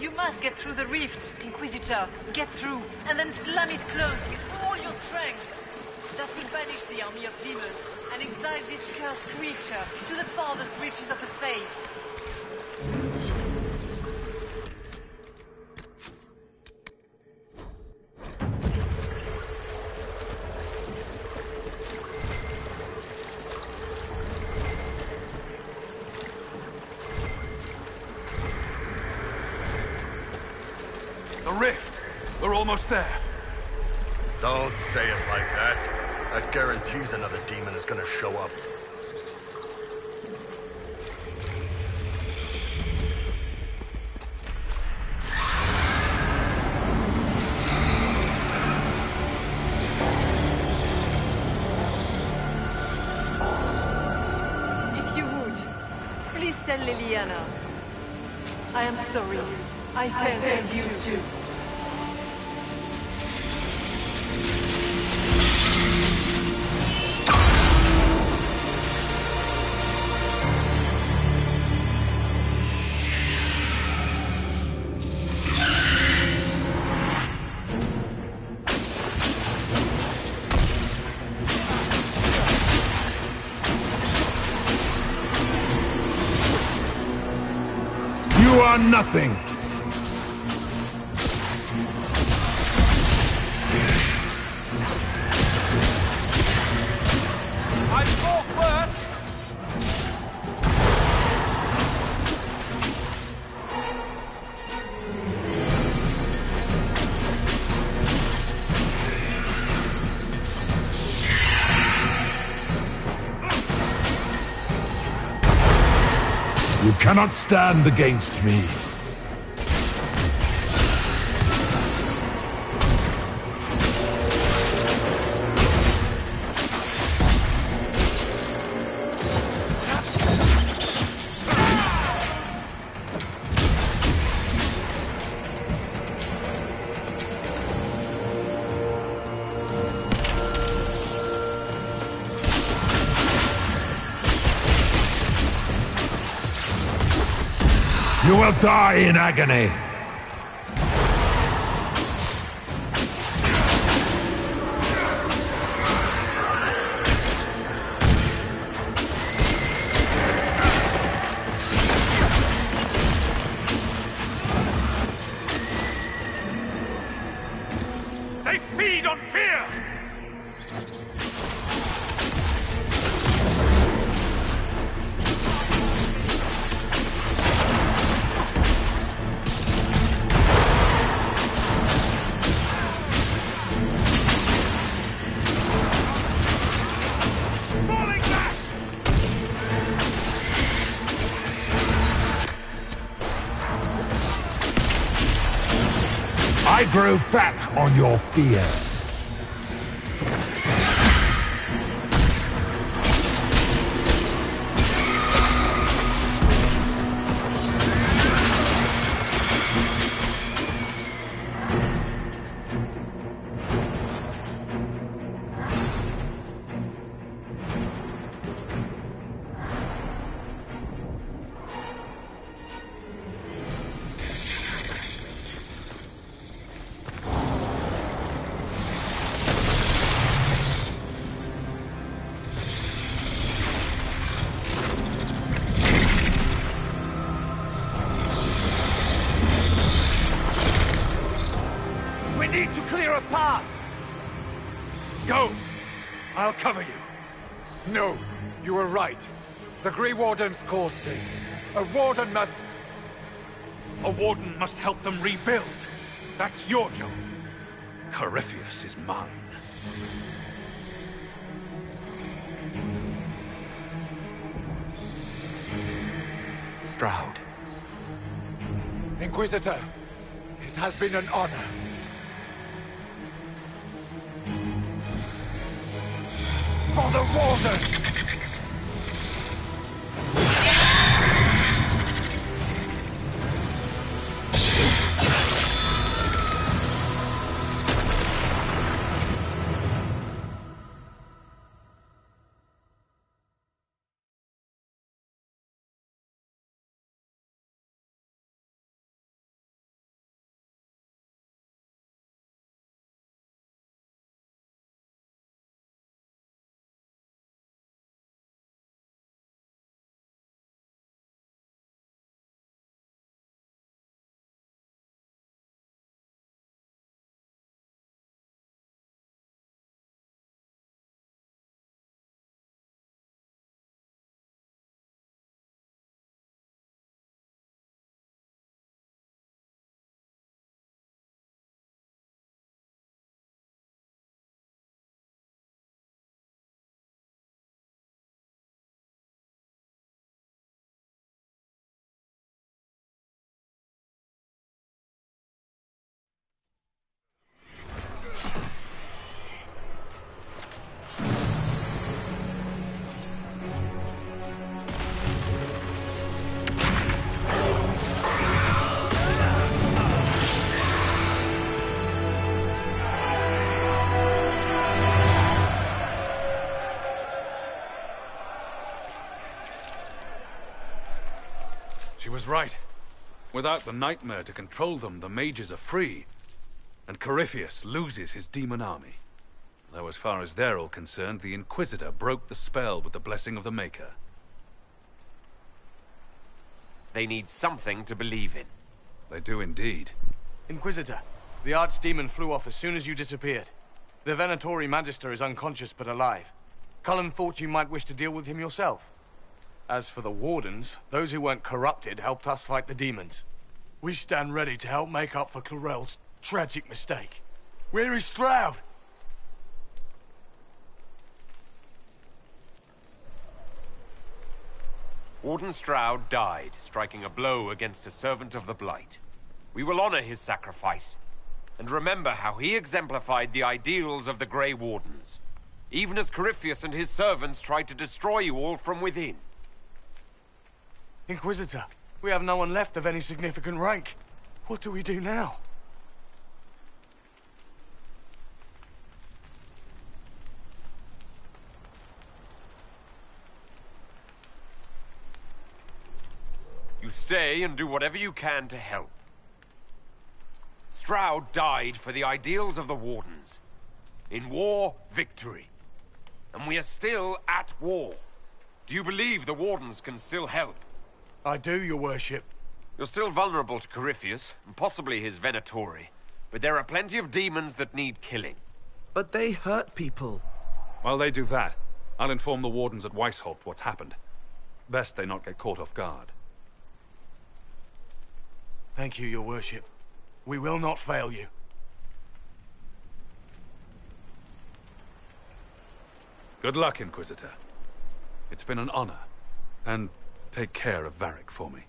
You must get through the rift, Inquisitor. Get through, and then slam it closed with all your strength. That will banish the army of demons and exile this cursed creature to the farthest reaches of the Fade. The rift! We're almost there. Don't say it like that. That guarantees another demon is gonna show up. If you would, please tell Liliana. I am sorry. I failed you too. You are nothing! I spoke first! You cannot stand against me. You will die in agony. They feed on fear! I grow fat on your fear. We need to clear a path! Go! I'll cover you. No, you were right. The Grey Wardens caused this. A warden must... A warden must help them rebuild. That's your job. Corypheus is mine. Stroud. Inquisitor, it has been an honor. For the Warden! She was right. Without the nightmare to control them, the mages are free, and Corypheus loses his demon army. Though as far as they're all concerned, the Inquisitor broke the spell with the blessing of the Maker. They need something to believe in. They do indeed. Inquisitor, the Archdemon flew off as soon as you disappeared. The Venatori Magister is unconscious but alive. Cullen thought you might wish to deal with him yourself. As for the Wardens, those who weren't corrupted helped us fight the demons. We stand ready to help make up for Clarel's tragic mistake. Where is Stroud? Warden Stroud died, striking a blow against a servant of the Blight. We will honor his sacrifice, and remember how he exemplified the ideals of the Grey Wardens, even as Corypheus and his servants tried to destroy you all from within. Inquisitor, we have no one left of any significant rank. What do we do now? You stay and do whatever you can to help. Stroud died for the ideals of the Wardens. In war, victory. And we are still at war. Do you believe the Wardens can still help? I do, your worship. You're still vulnerable to Corypheus, and possibly his Venatori. But there are plenty of demons that need killing. But they hurt people. While they do that, I'll inform the Wardens at Weishaupt what's happened. Best they not get caught off guard. Thank you, your worship. We will not fail you. Good luck, Inquisitor. It's been an honor. And take care of Varric for me.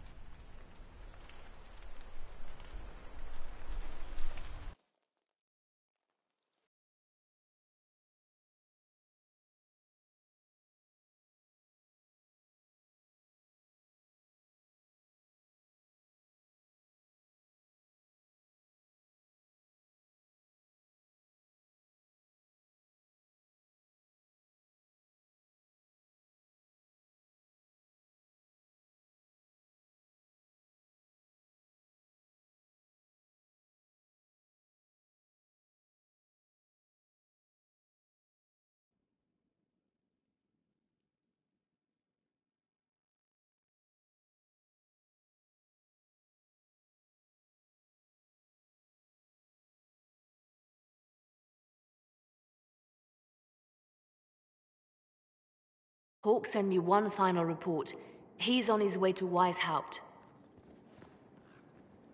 Hawk sent me one final report. He's on his way to Weishaupt.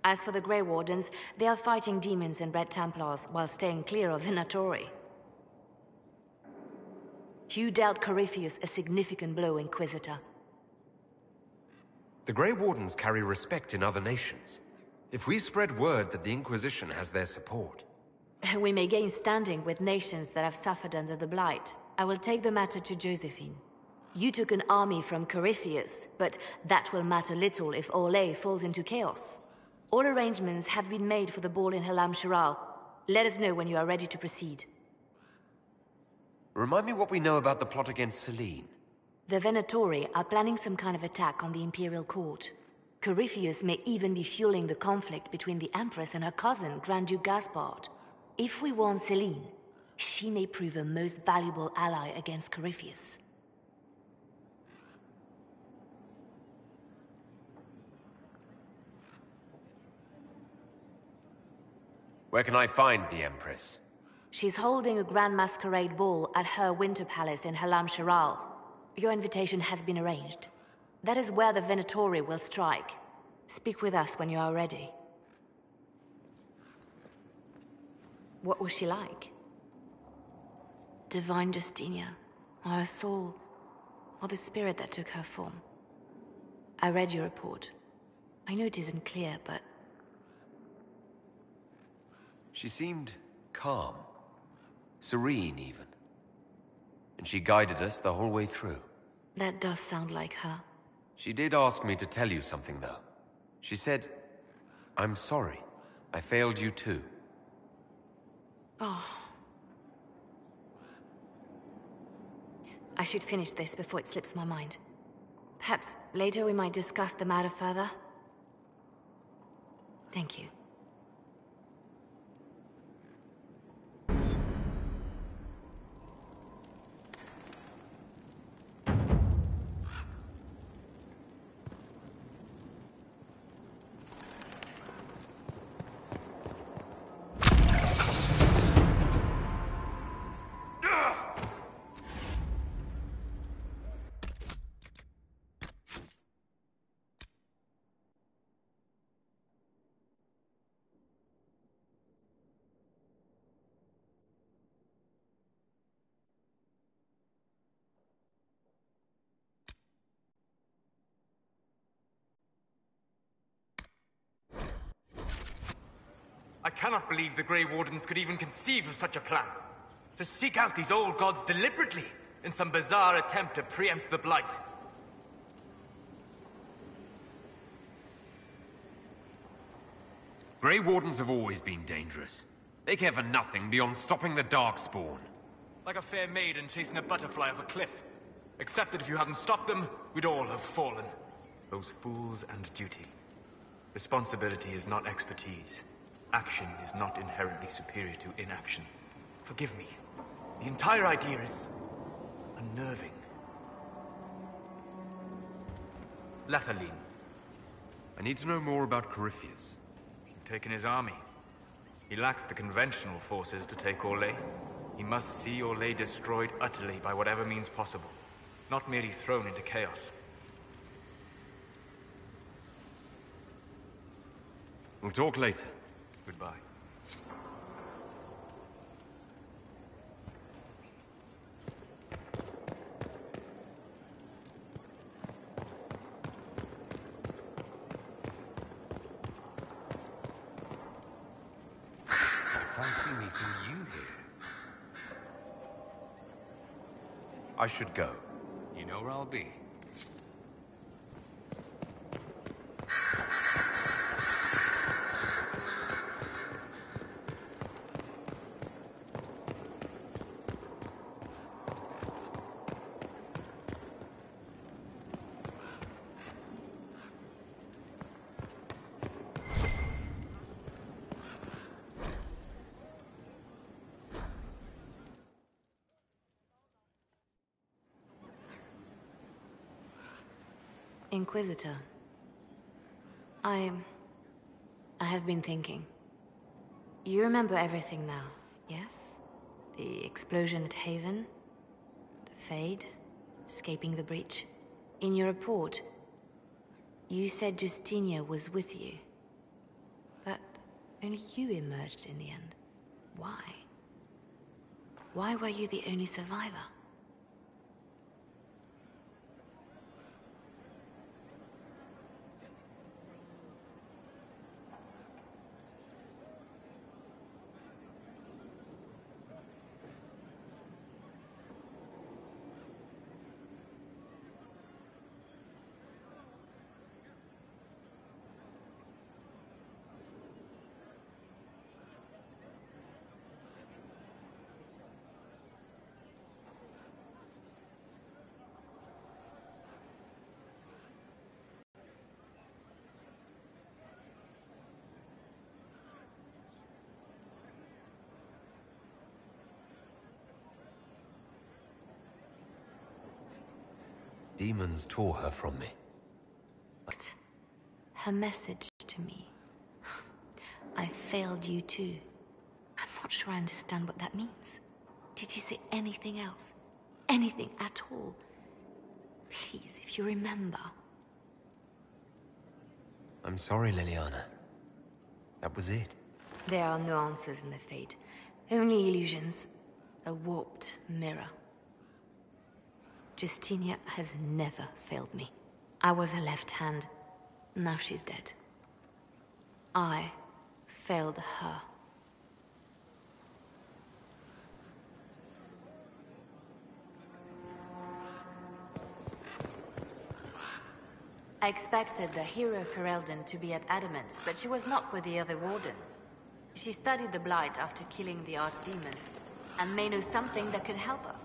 As for the Grey Wardens, they are fighting demons and Red Templars while staying clear of Venatori. You dealt Corypheus a significant blow, Inquisitor. The Grey Wardens carry respect in other nations. If we spread word that the Inquisition has their support... We may gain standing with nations that have suffered under the Blight. I will take the matter to Josephine. You took an army from Corypheus, but that will matter little if Orlais falls into chaos. All arrangements have been made for the ball in Halam Shiral. Let us know when you are ready to proceed. Remind me what we know about the plot against Selene. The Venatori are planning some kind of attack on the Imperial Court. Corypheus may even be fueling the conflict between the Empress and her cousin, Grand Duke Gaspard. If we warn Selene, she may prove a most valuable ally against Corypheus. Where can I find the Empress? She's holding a grand masquerade ball at her winter palace in Halam Shiral. Your invitation has been arranged. That is where the Venatori will strike. Speak with us when you are ready. What was she like? Divine Justinia, or her soul, or the spirit that took her form. I read your report. I know it isn't clear, but... She seemed calm. Serene, even. And she guided us the whole way through. That does sound like her. She did ask me to tell you something, though. She said, "I'm sorry. I failed you too." Oh. I should finish this before it slips my mind. Perhaps later we might discuss the matter further. Thank you. I cannot believe the Grey Wardens could even conceive of such a plan. To seek out these old gods deliberately, in some bizarre attempt to preempt the Blight. Grey Wardens have always been dangerous. They care for nothing beyond stopping the Darkspawn. Like a fair maiden chasing a butterfly off a cliff. Except that if you hadn't stopped them, we'd all have fallen. Those fools and duty. Responsibility is not expertise. Action is not inherently superior to inaction. Forgive me. The entire idea is unnerving. Lethalin. I need to know more about Corypheus. He's taken his army. He lacks the conventional forces to take Orlais. He must see Orlais destroyed utterly by whatever means possible. Not merely thrown into chaos. We'll talk later. Goodbye. Fancy meeting you here. I should go. You know where I'll be. Inquisitor. I have been thinking. You remember everything now, yes? The explosion at Haven, the Fade, escaping the breach. In your report, you said Justinia was with you. But only you emerged in the end. Why? Why were you the only survivor? Demons tore her from me. What? Her message to me. I failed you too. I'm not sure I understand what that means. Did you say anything else? Anything at all? Please, if you remember. I'm sorry, Liliana. That was it. There are no answers in the Fate. Only illusions. A warped mirror. Justinia has never failed me. I was her left hand. Now she's dead. I failed her. I expected the hero Ferelden to be at Adamant, but she was not with the other Wardens. She studied the Blight after killing the Archdemon, and may know something that could help us.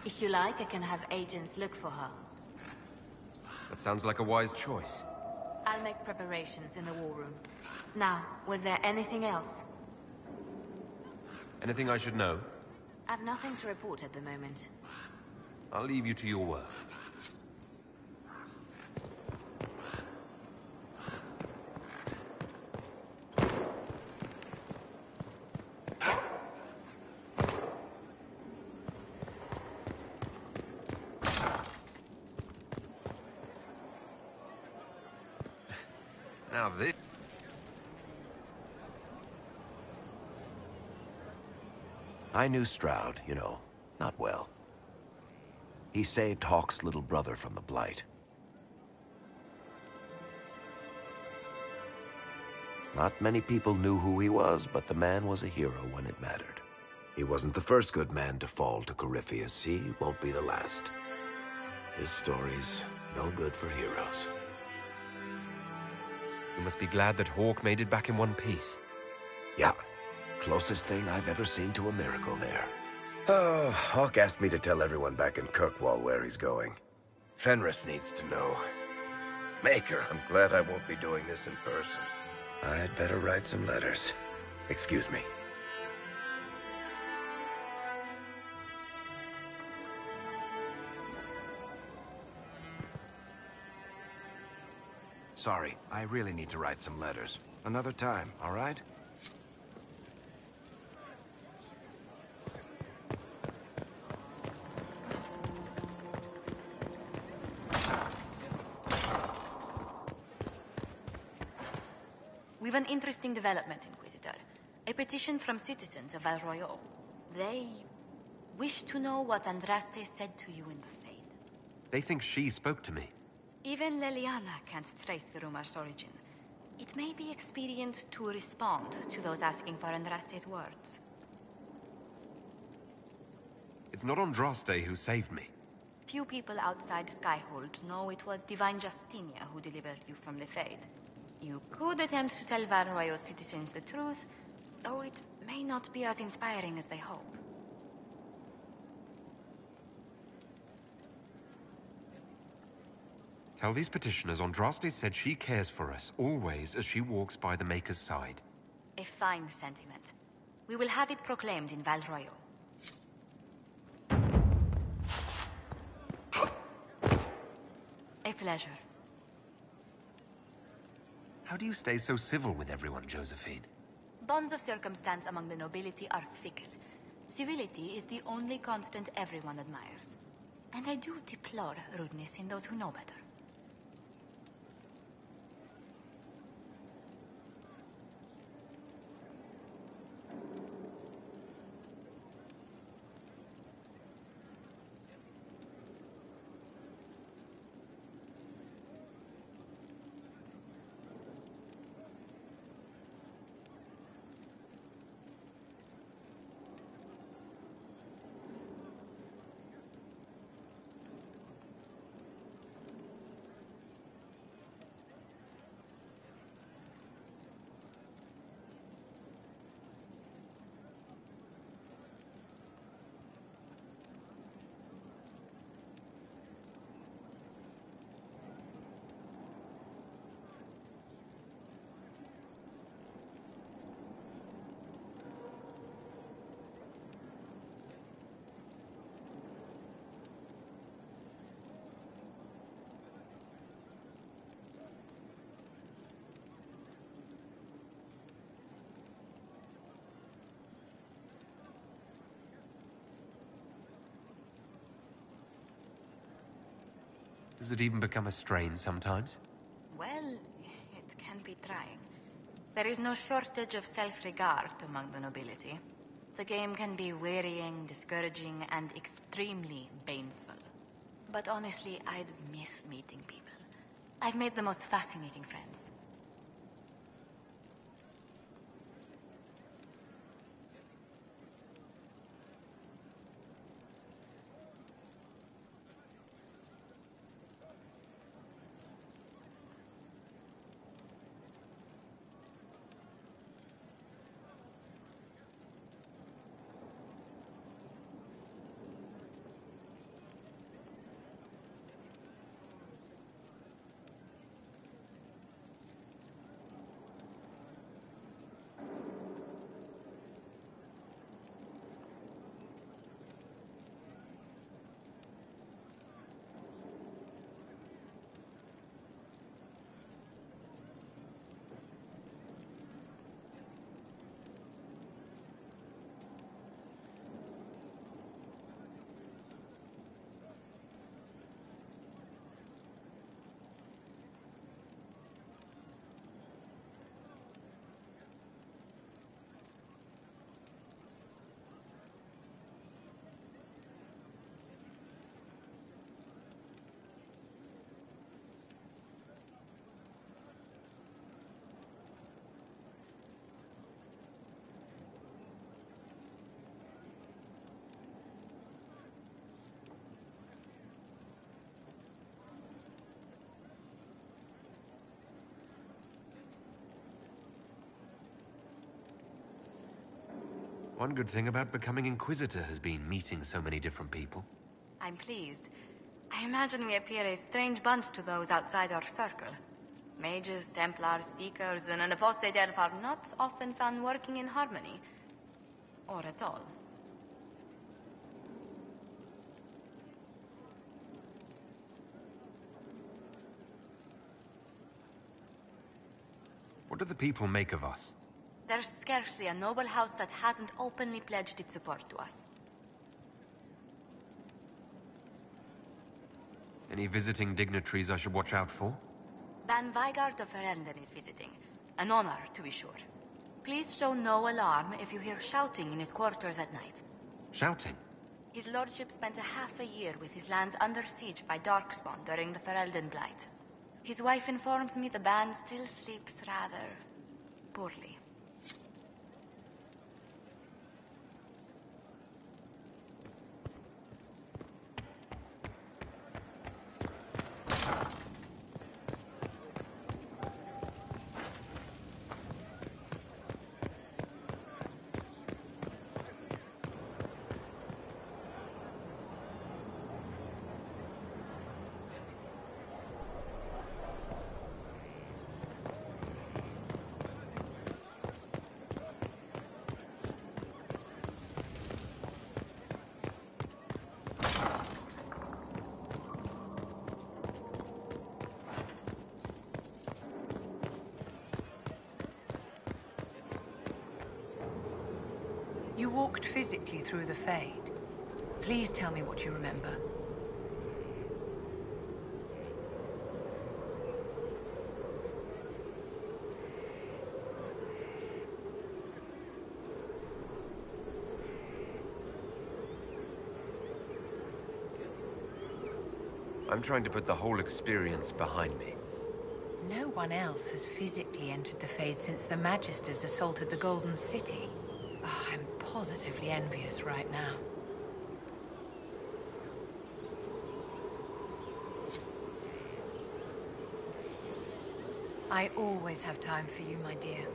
If you like, I can have agents look for her. That sounds like a wise choice. I'll make preparations in the war room. Now, was there anything else? Anything I should know? I've nothing to report at the moment. I'll leave you to your work. Now this... I knew Stroud, you know, not well. He saved Hawke's little brother from the Blight. Not many people knew who he was, but the man was a hero when it mattered. He wasn't the first good man to fall to Corypheus. He won't be the last. His story's no good for heroes. You must be glad that Hawke made it back in one piece. Yeah, closest thing I've ever seen to a miracle there. Oh, Hawke asked me to tell everyone back in Kirkwall where he's going. Fenris needs to know. Maker, I'm glad I won't be doing this in person. I'd better write some letters. Excuse me. Sorry, I really need to write some letters. Another time, all right? We've an interesting development, Inquisitor. A petition from citizens of Val Royeaux. They wish to know what Andraste said to you in the Fade. They think she spoke to me. Even Leliana can't trace the rumor's origin. It may be expedient to respond to those asking for Andraste's words. It's not Andraste who saved me. Few people outside Skyhold know it was Divine Justinia who delivered you from the Fade. You could attempt to tell Val Royeaux citizens the truth, though it may not be as inspiring as they hope. Tell these petitioners Andraste said she cares for us, always, as she walks by the Maker's side. A fine sentiment. We will have it proclaimed in Val Royeaux. A pleasure. How do you stay so civil with everyone, Josephine? Bonds of circumstance among the nobility are fickle. Civility is the only constant everyone admires. And I do deplore rudeness in those who know better. Does it even become a strain sometimes? Well, it can be trying. There is no shortage of self-regard among the nobility. The game can be wearying, discouraging, and extremely baneful. But honestly, I'd miss meeting people. I've made the most fascinating friends. One good thing about becoming Inquisitor has been meeting so many different people. I'm pleased. I imagine we appear a strange bunch to those outside our circle. Mages, Templars, Seekers, and an apostate elf are not often found working in harmony. Or at all. What do the people make of us? There's scarcely a noble house that hasn't openly pledged its support to us. Any visiting dignitaries I should watch out for? Ban Vigard of Ferelden is visiting. An honor, to be sure. Please show no alarm if you hear shouting in his quarters at night. Shouting? His lordship spent a half a year with his lands under siege by Darkspawn during the Ferelden Blight. His wife informs me the ban still sleeps rather poorly. You walked physically through the Fade. Please tell me what you remember. I'm trying to put the whole experience behind me. No one else has physically entered the Fade since the Magisters assaulted the Golden City. Oh, I'm positively envious right now. I always have time for you, my dear.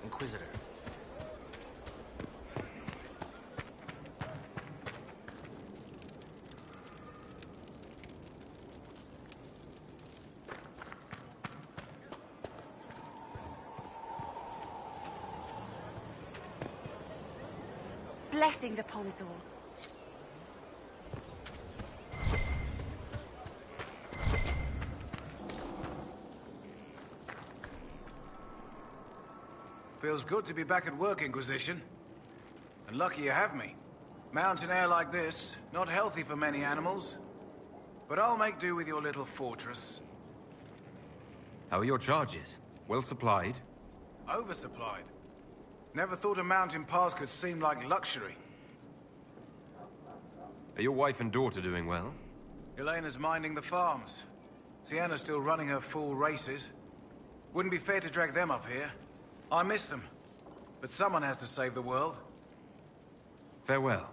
Inquisitor. Blessings upon us all. Feels good to be back at work, Inquisition. And lucky you have me. Mountain air like this, not healthy for many animals. But I'll make do with your little fortress. How are your charges? Well supplied? Oversupplied. Never thought a mountain pass could seem like luxury. Are your wife and daughter doing well? Elena's minding the farms. Sienna's still running her full races. Wouldn't be fair to drag them up here. I miss them. But someone has to save the world. Farewell.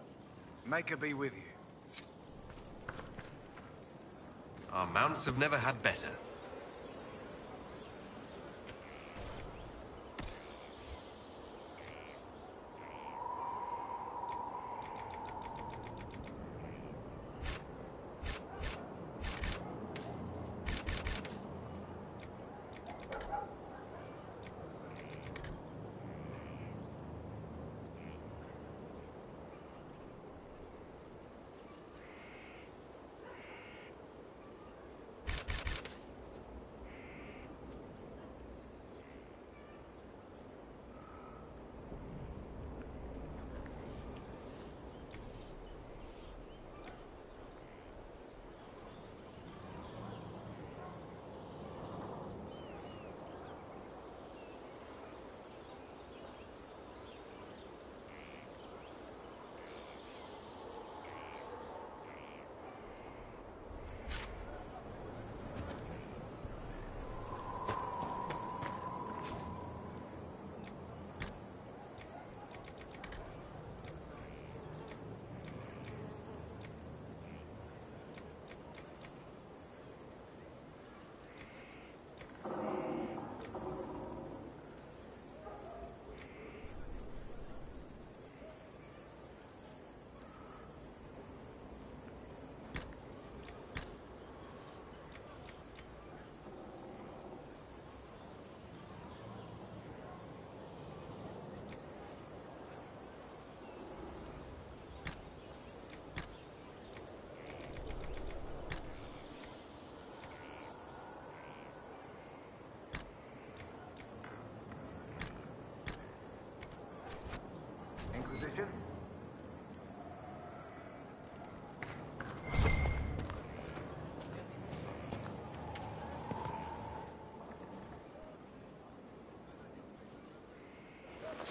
Make her be with you. Our mounts have never had better.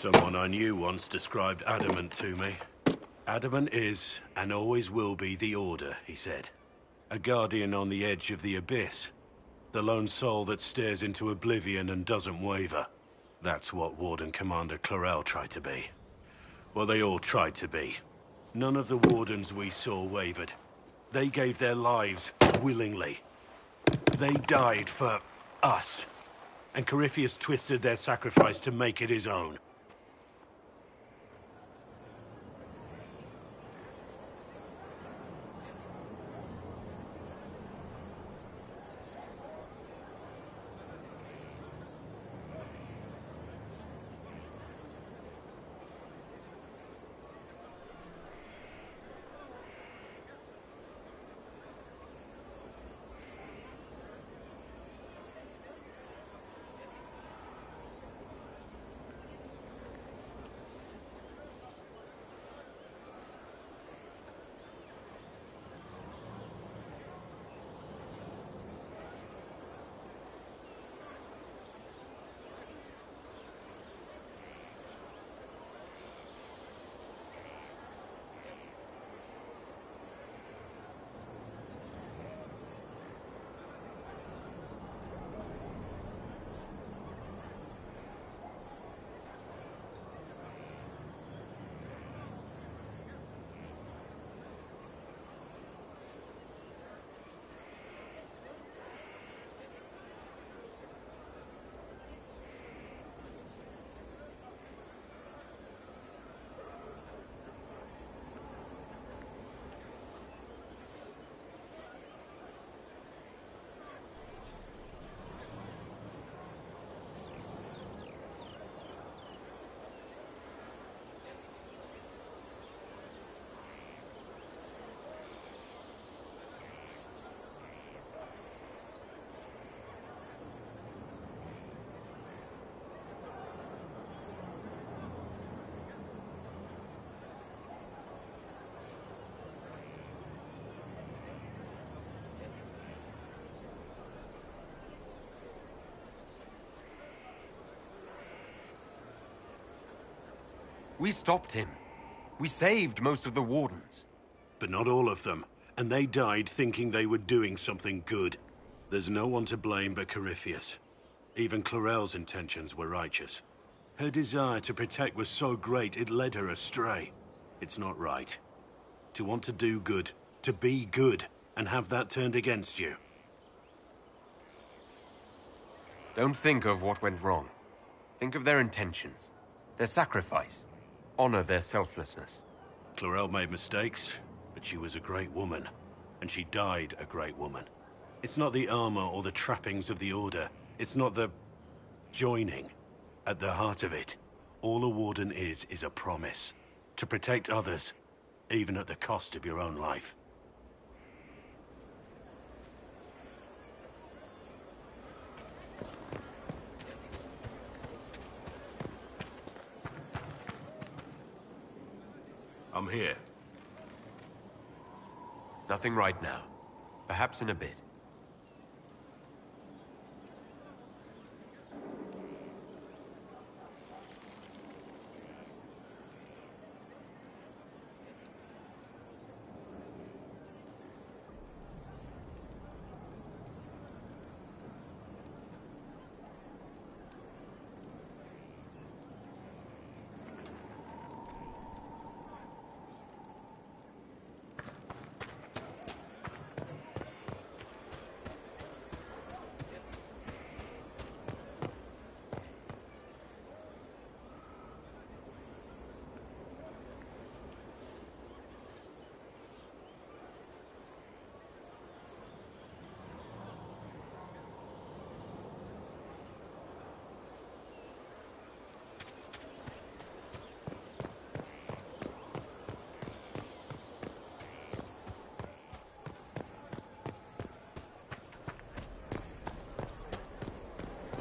Someone I knew once described adamant to me. Adamant is, and always will be, the Order, he said. A guardian on the edge of the abyss. The lone soul that stares into oblivion and doesn't waver. That's what Warden Commander Clarel tried to be. Well, they all tried to be. None of the Wardens we saw wavered. They gave their lives willingly. They died for us. And Corypheus twisted their sacrifice to make it his own. We stopped him. We saved most of the Wardens. But not all of them. And they died thinking they were doing something good. There's no one to blame but Corypheus. Even Clarel's intentions were righteous. Her desire to protect was so great it led her astray. It's not right. To want to do good, to be good, and have that turned against you. Don't think of what went wrong. Think of their intentions, their sacrifice. Honor their selflessness. Clarel made mistakes, but she was a great woman. And she died a great woman. It's not the armor or the trappings of the Order. It's not the joining. At the heart of it, all a Warden is a promise. To protect others, even at the cost of your own life. I'm here. Nothing right now. Perhaps in a bit.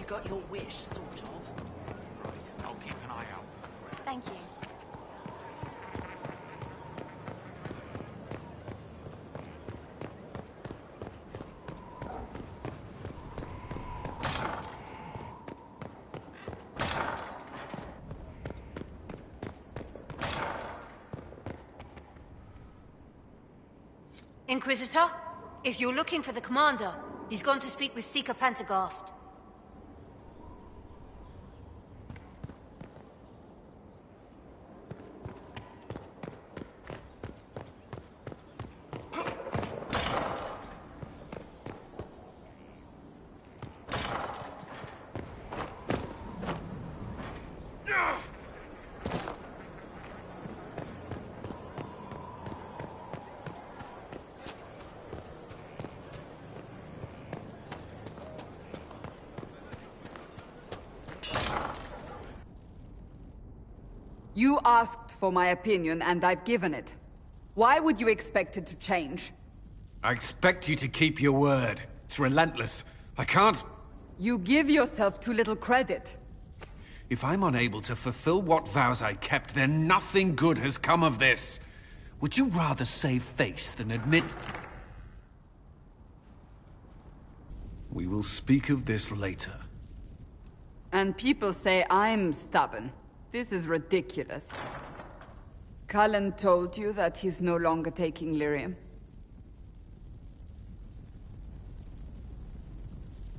Got your wish, sort of. Right, I'll keep an eye out. Thank you. Inquisitor, if you're looking for the commander, he's gone to speak with Seeker Pentecost. You asked for my opinion, and I've given it. Why would you expect it to change? I expect you to keep your word. It's relentless. I can't... You give yourself too little credit. If I'm unable to fulfill what vows I kept, then nothing good has come of this. Would you rather save face than admit... We will speak of this later. And people say I'm stubborn. This is ridiculous. Cullen told you that he's no longer taking lyrium?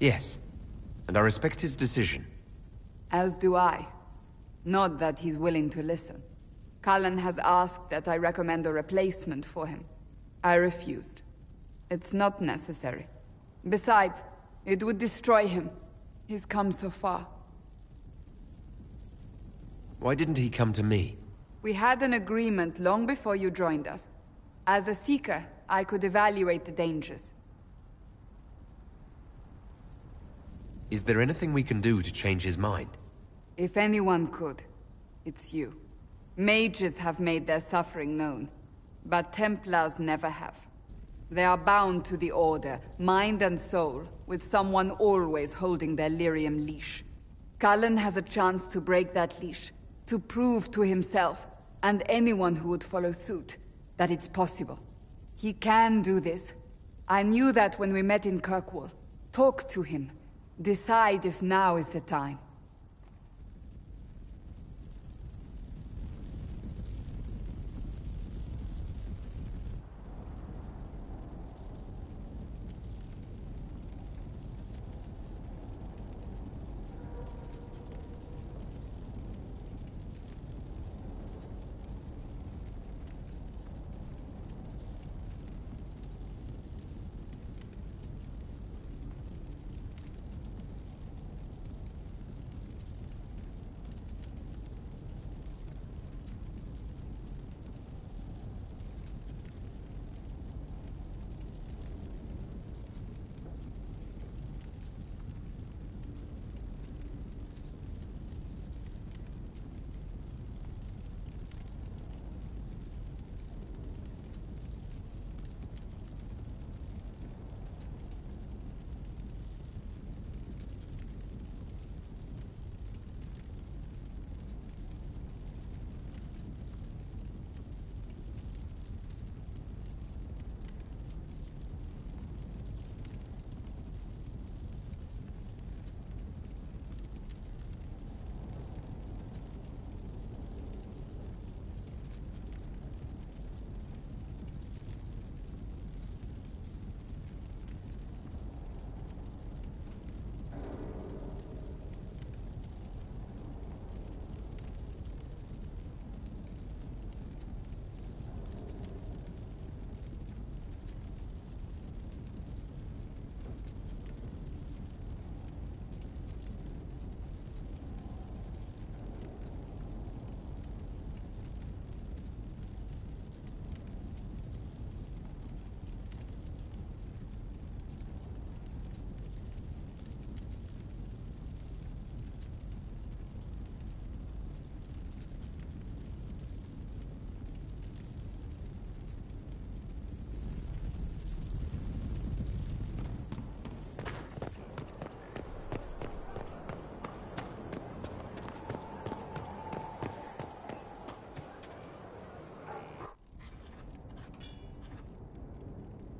Yes. And I respect his decision. As do I. Not that he's willing to listen. Cullen has asked that I recommend a replacement for him. I refused. It's not necessary. Besides, it would destroy him. He's come so far. Why didn't he come to me? We had an agreement long before you joined us. As a Seeker, I could evaluate the dangers. Is there anything we can do to change his mind? If anyone could, it's you. Mages have made their suffering known, but Templars never have. They are bound to the Order, mind and soul, with someone always holding their lyrium leash. Cullen has a chance to break that leash, to prove to himself, and anyone who would follow suit, that it's possible. He can do this. I knew that when we met in Kirkwall. Talk to him. Decide if now is the time.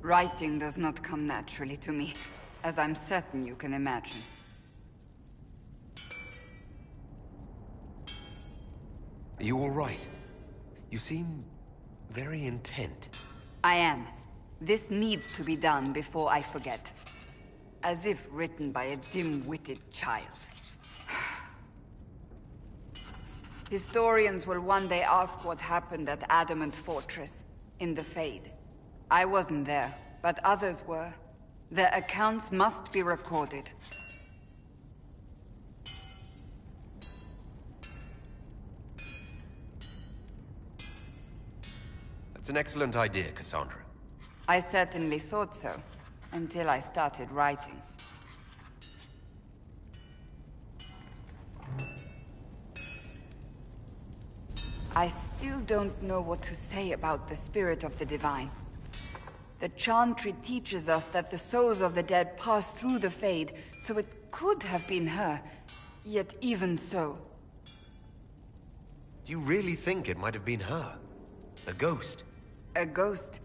Writing does not come naturally to me, as I'm certain you can imagine. Are you all right? You seem very intent. I am. This needs to be done before I forget. As if written by a dim-witted child. Historians will one day ask what happened at Adamant Fortress, in the Fade. I wasn't there, but others were. Their accounts must be recorded. That's an excellent idea, Cassandra. I certainly thought so, until I started writing. I still don't know what to say about the spirit of the divine. The Chantry teaches us that the souls of the dead pass through the Fade, so it could have been her. Yet even so... Do you really think it might have been her? A ghost? A ghost.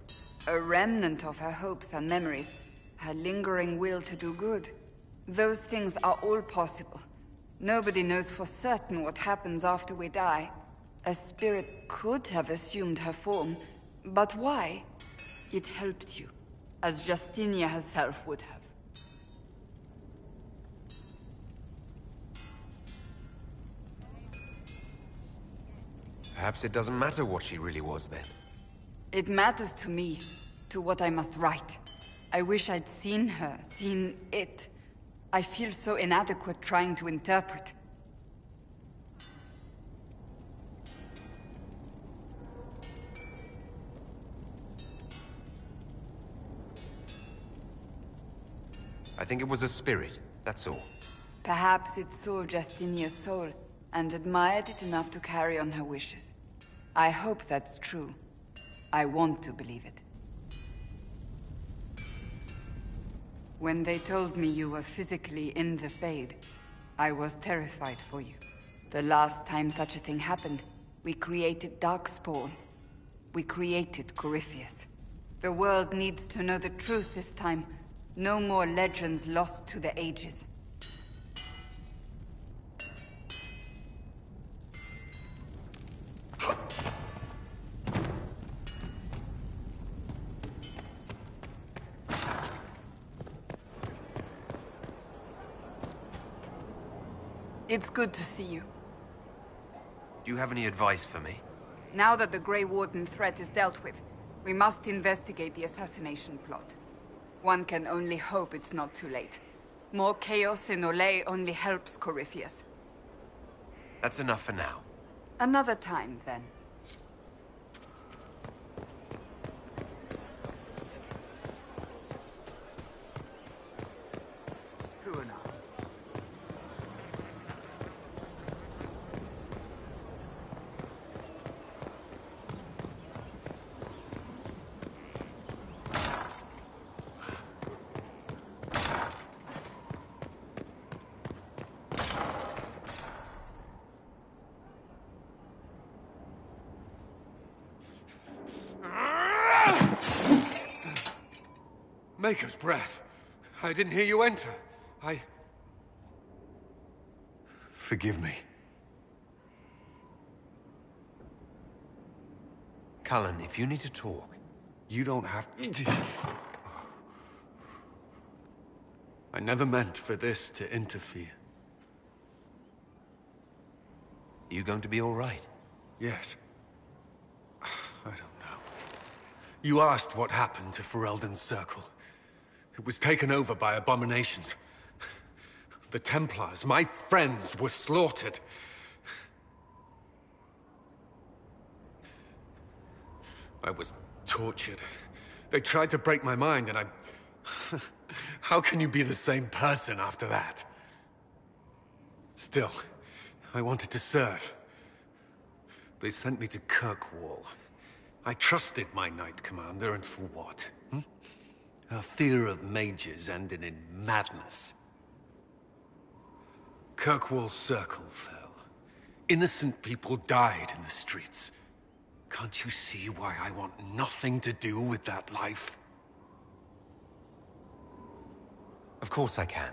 A remnant of her hopes and memories. Her lingering will to do good. Those things are all possible. Nobody knows for certain what happens after we die. A spirit could have assumed her form, but why? It helped you, as Justinia herself would have. Perhaps it doesn't matter what she really was then. It matters to me, to what I must write. I wish I'd seen her, seen it. I feel so inadequate trying to interpret. I think it was a spirit, that's all. Perhaps it saw Justinia's soul, and admired it enough to carry on her wishes. I hope that's true. I want to believe it. When they told me you were physically in the Fade, I was terrified for you. The last time such a thing happened, we created Darkspawn. We created Corypheus. The world needs to know the truth this time. No more legends lost to the ages. It's good to see you. Do you have any advice for me? Now that the Grey Warden threat is dealt with, we must investigate the assassination plot. One can only hope it's not too late. More chaos in Olay only helps Corypheus. That's enough for now. Another time, then. Maker's breath. I didn't hear you enter. Forgive me. Cullen, if you need to talk... You don't have to... I never meant for this to interfere. You going to be all right? Yes. I don't know. You asked what happened to Ferelden's Circle. It was taken over by abominations. The Templars, my friends, were slaughtered. I was tortured. They tried to break my mind, and I... How can you be the same person after that? Still, I wanted to serve. They sent me to Kirkwall. I trusted my Knight Commander, and for what? Her fear of mages ended in madness. Kirkwall's Circle fell. Innocent people died in the streets. Can't you see why I want nothing to do with that life? Of course I can.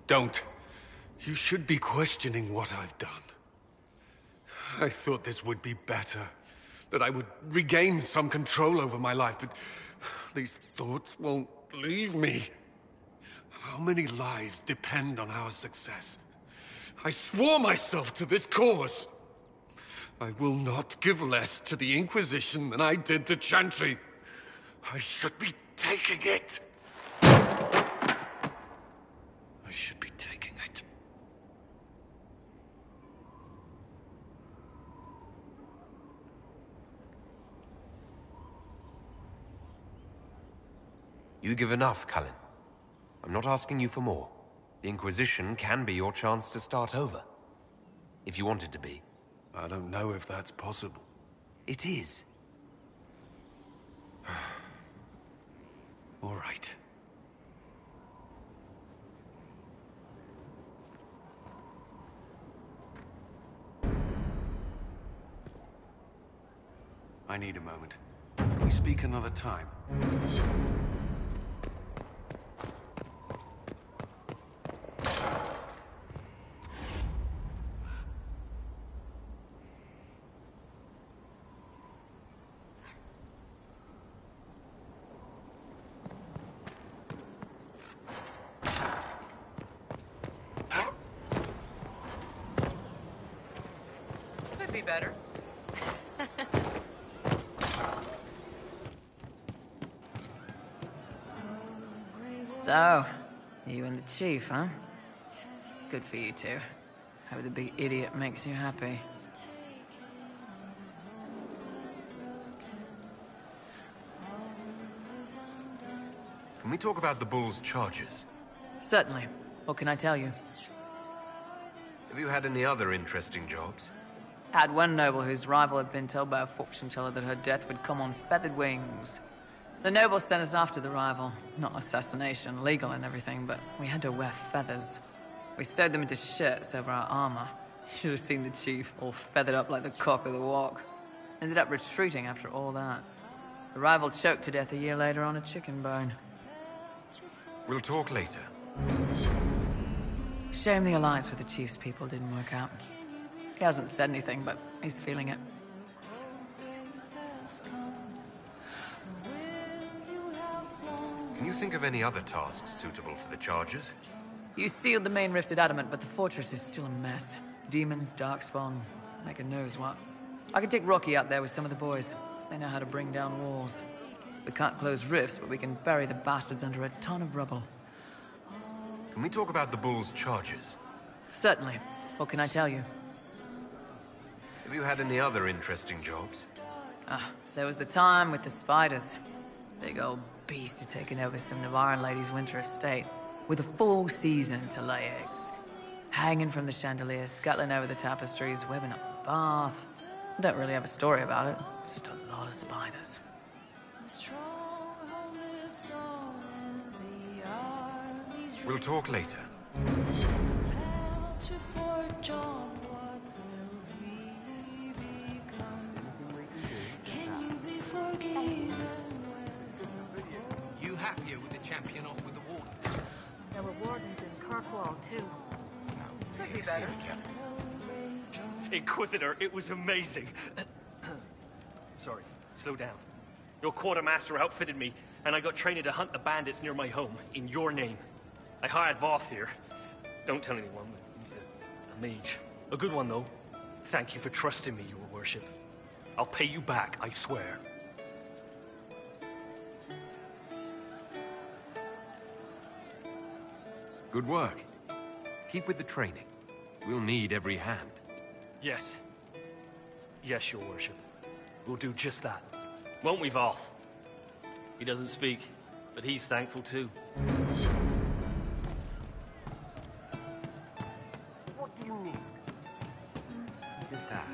Don't. You should be questioning what I've done. I thought this would be better. That I would regain some control over my life, but these thoughts won't leave me. How many lives depend on our success? I swore myself to this cause. I will not give less to the Inquisition than I did to Chantry. I should be taking it. I should be taking it. You give enough, Cullen. I'm not asking you for more. The Inquisition can be your chance to start over. If you want it to be. I don't know if that's possible. It is. All right. I need a moment. Can we speak another time? Could be better. So, you and the Chief, huh? Good for you two. Hope the big idiot makes you happy. Can we talk about the Bull's charges? Certainly. What can I tell you? Have you had any other interesting jobs? Had one noble whose rival had been told by a fortune teller that her death would come on feathered wings. The noble sent us after the rival. Not assassination, legal and everything, but we had to wear feathers. We sewed them into shirts over our armor. Should have seen the Chief, all feathered up like the cock of the walk. Ended up retreating after all that. The rival choked to death a year later on a chicken bone. We'll talk later. Shame the alliance with the Chief's people didn't work out. He hasn't said anything, but he's feeling it. Can you think of any other tasks suitable for the charges? You sealed the main rifted adamant, but the fortress is still a mess. Demons, darkspawn, maker knows what. I could take Rocky out there with some of the boys. They know how to bring down walls. We can't close rifts, but we can bury the bastards under a ton of rubble. Can we talk about the Bull's charges? Certainly. What can I tell you? Have you had any other interesting jobs? There was the time with the spiders. Big old beast had taken over some Navarran lady's winter estate, with a full season to lay eggs. Hanging from the chandelier, scuttling over the tapestries, webbing up the bath. Don't really have a story about it. It's just a lot of spiders. We'll talk later. You happier with the champion off with the wardens? There were wardens in Kirkwall, too. Could be better. Inquisitor, it was amazing. Sorry, slow down. Your quartermaster outfitted me, and I got trained to hunt the bandits near my home, in your name. I hired Voth here. Don't tell anyone, but he's a mage. A good one, though. Thank you for trusting me, your worship. I'll pay you back, I swear. Good work. Keep with the training. We'll need every hand. Yes. Yes, your worship. We'll do just that. Won't we, Voth? He doesn't speak, but he's thankful too. What do you need? Just that.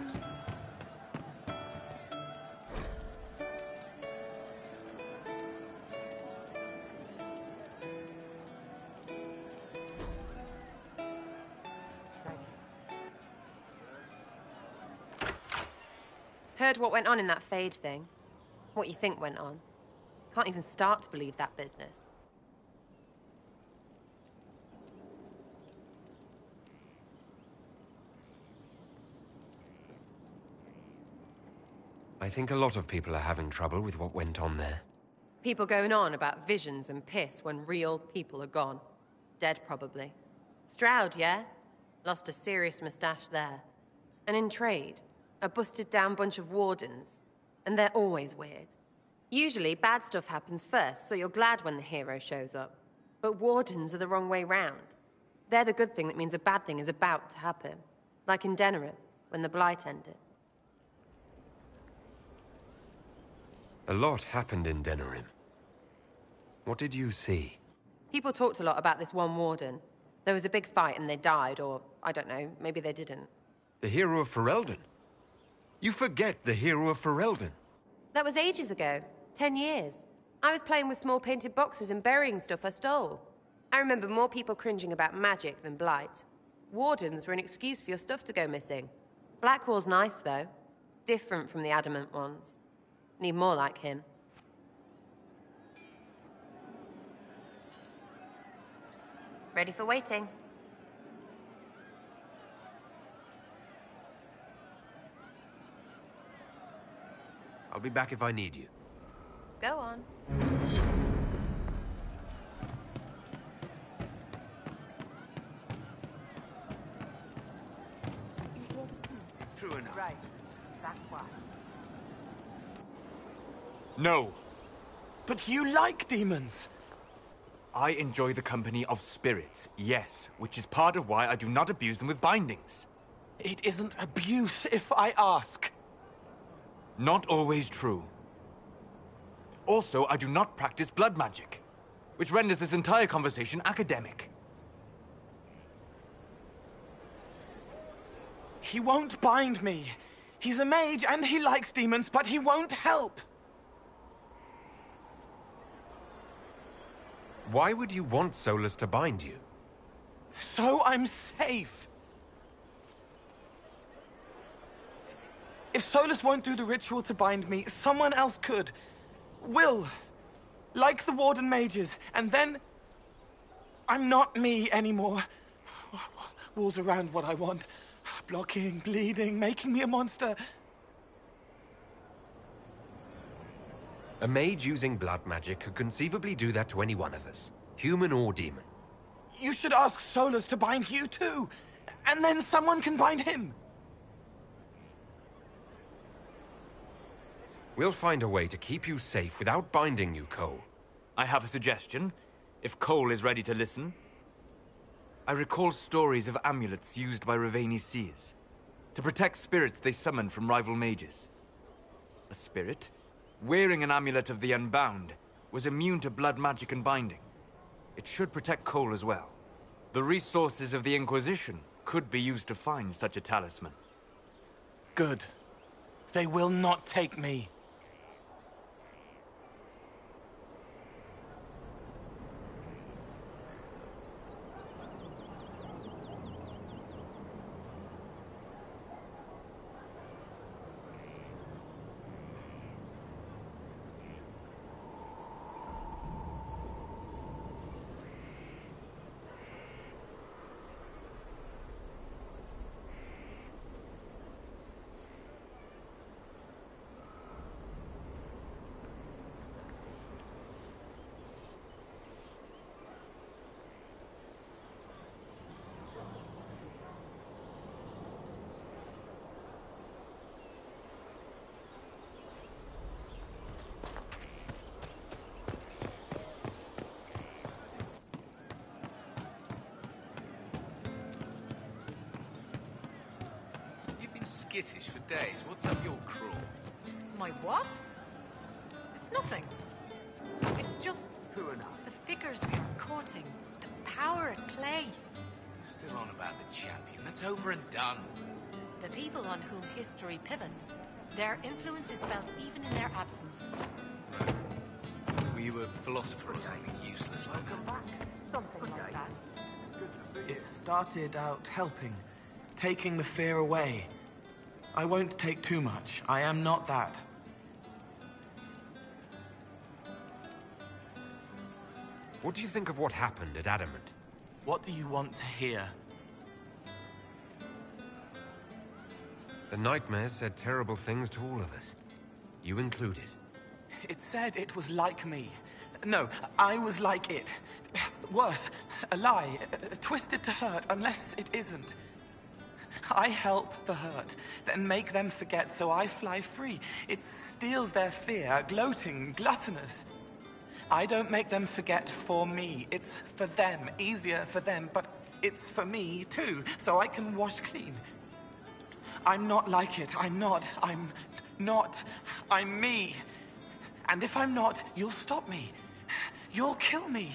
Heard what went on in that Fade thing. What you think went on. Can't even start to believe that business. I think a lot of people are having trouble with what went on there. People going on about visions and piss when real people are gone. Dead, probably. Stroud, yeah? Lost a serious mustache there. And in trade, a busted-down bunch of wardens. And they're always weird. Usually, bad stuff happens first, so you're glad when the hero shows up. But wardens are the wrong way round. They're the good thing that means a bad thing is about to happen. Like in Denerim, when the Blight ended. A lot happened in Denerim. What did you see? People talked a lot about this one warden. There was a big fight and they died, or, I don't know, maybe they didn't. The hero of Ferelden? You forget the hero of Ferelden. That was ages ago. 10 years. I was playing with small painted boxes and burying stuff I stole. I remember more people cringing about magic than Blight. Wardens were an excuse for your stuff to go missing. Blackwall's nice, though. Different from the adamant ones. Need more like him. Ready for waiting. I'll be back if I need you. Go on. True enough. Right. That's why. No. But you like demons. I enjoy the company of spirits, yes, which is part of why I do not abuse them with bindings. It isn't abuse if I ask. Not always true. Also, I do not practice blood magic, which renders this entire conversation academic. He won't bind me. He's a mage and he likes demons, but he won't help. Why would you want Solus to bind you? So I'm safe. If Solus won't do the ritual to bind me, someone else could. Will. Like the Warden mages. And then... I'm not me anymore. Walls around what I want. Blocking, bleeding, making me a monster. A mage using blood magic could conceivably do that to any one of us, human or demon. You should ask Solus to bind you too. And then someone can bind him. We'll find a way to keep you safe without binding you, Cole. I have a suggestion, if Cole is ready to listen. I recall stories of amulets used by Raveni seers to protect spirits they summoned from rival mages. A spirit, wearing an amulet of the Unbound, was immune to blood magic and binding. It should protect Cole as well. The resources of the Inquisition could be used to find such a talisman. Good. They will not take me. Skittish for days. What's up your craw? My what? It's nothing. It's just the figures we are courting, the power at play. Still on about the champion. That's over and done. The people on whom history pivots, their influence is felt even in their absence. Were you a philosopher or something useless like that? Something like that. It started out helping, taking the fear away. I won't take too much. I am not that. What do you think of what happened at Adamant? What do you want to hear? The nightmare said terrible things to all of us. You included. It said it was like me. No, I was like it. Worse, a lie, twisted to hurt, unless it isn't. I help the hurt, then make them forget, so I fly free. It steals their fear, gloating, gluttonous. I don't make them forget for me. It's for them, easier for them, but it's for me too, so I can wash clean. I'm not like it. I'm not. I'm me. And if I'm not, you'll stop me. You'll kill me.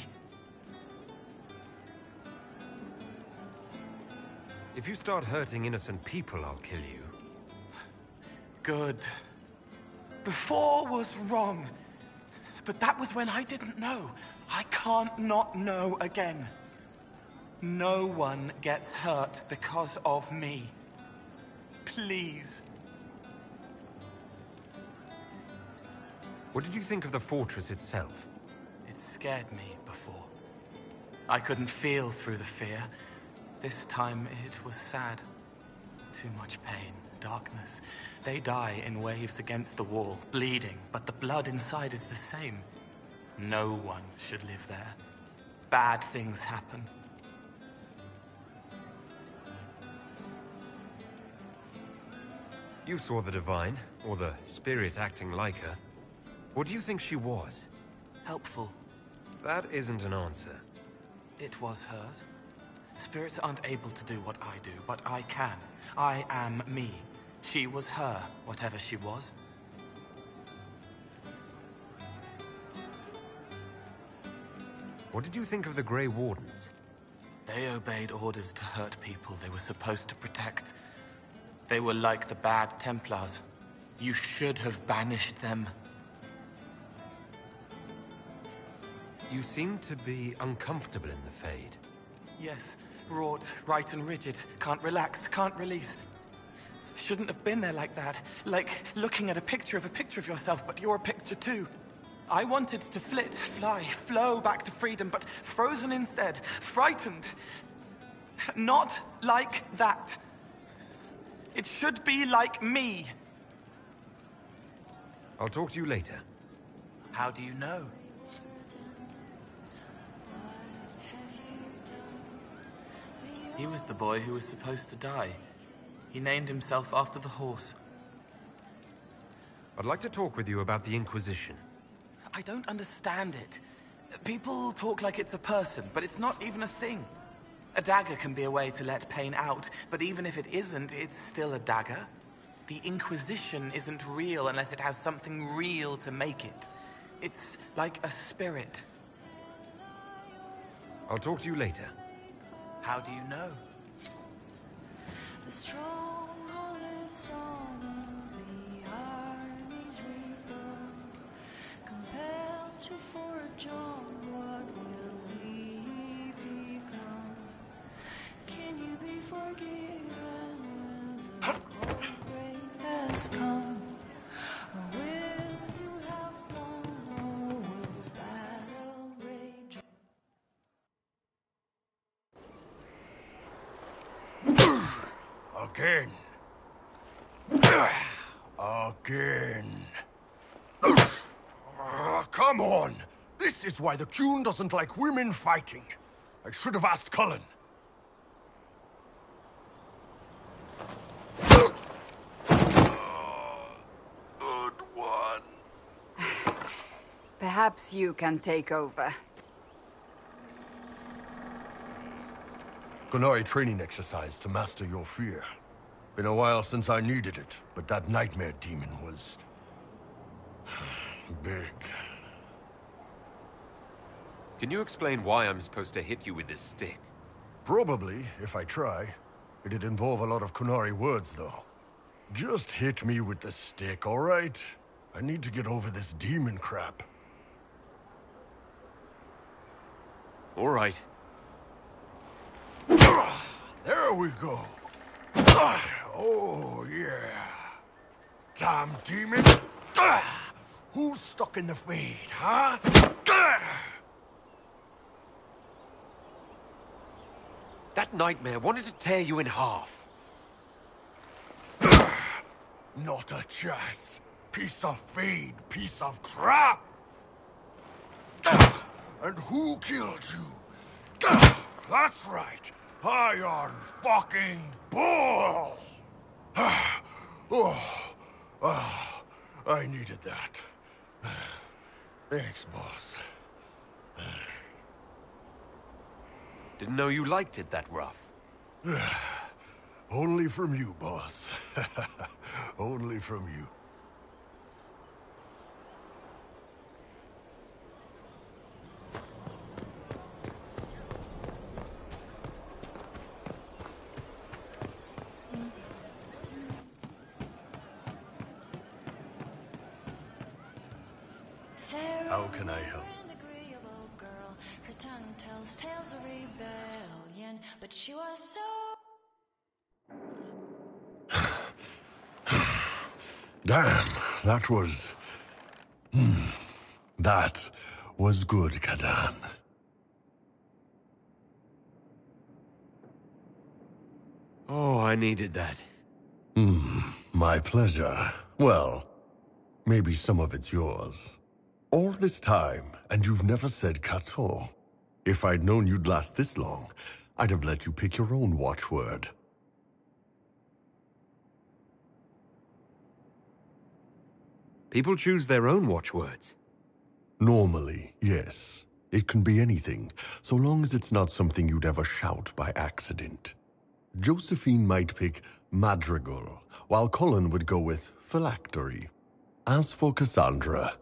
If you start hurting innocent people, I'll kill you. Good. Before was wrong. But that was when I didn't know. I can't not know again. No one gets hurt because of me. Please. What did you think of the fortress itself? It scared me before. I couldn't feel through the fear. This time it was sad. Too much pain, darkness. They die in waves against the wall, bleeding, but the blood inside is the same. No one should live there. Bad things happen. You saw the Divine, or the spirit acting like her. What do you think she was? Helpful. That isn't an answer. It was hers. Spirits aren't able to do what I do, but I can. I am me. She was her, whatever she was. What did you think of the Grey Wardens? They obeyed orders to hurt people they were supposed to protect. They were like the bad Templars. You should have banished them. You seem to be uncomfortable in the Fade. Yes, wrought, right and rigid. Can't relax, can't release. Shouldn't have been there like that. Like looking at a picture of yourself, but you're a picture too. I wanted to flit, fly, flow back to freedom, but frozen instead, frightened. Not like that. It should be like me. I'll talk to you later. How do you know? He was the boy who was supposed to die. He named himself after the horse. I'd like to talk with you about the Inquisition. I don't understand it. People talk like it's a person, but it's not even a thing. A dagger can be a way to let pain out, but even if it isn't, it's still a dagger. The Inquisition isn't real unless it has something real to make it. It's like a spirit. I'll talk to you later. How do you know? The stronghold lives on, the armies reborn, compelled to forge on, what will we become? Can you be forgiven when the cold grave has come? Or will you have won, or will the battle rage? Again. Again. Come on! This is why the Qun doesn't like women fighting. I should have asked Cullen. Good one. Perhaps you can take over. Qunari training exercise to master your fear. Been a while since I needed it, but that nightmare demon was... big. Can you explain why I'm supposed to hit you with this stick? Probably, if I try. It'd involve a lot of Qunari words, though. Just hit me with the stick, all right? I need to get over this demon crap. All right. There we go. Oh, yeah. Damn demon. Who's stuck in the Fade, huh? That nightmare wanted to tear you in half. Not a chance. piece of feed, piece of crap! And who killed you? That's right, Iron fucking Bull! I needed that. Thanks, boss. Didn't know you liked it that rough. Only from you, boss. Only from you. How can I help? Her tongue tells tales of rebellion, but she was so... Damn, that was... That was good, Kadan. Oh, I needed that. My pleasure. Well, maybe some of it's yours. All this time, and you've never said Kato. If I'd known you'd last this long, I'd have let you pick your own watchword. People choose their own watchwords. Normally, yes. It can be anything, so long as it's not something you'd ever shout by accident. Josephine might pick Madrigal, while Colin would go with Phylactery. As for Cassandra,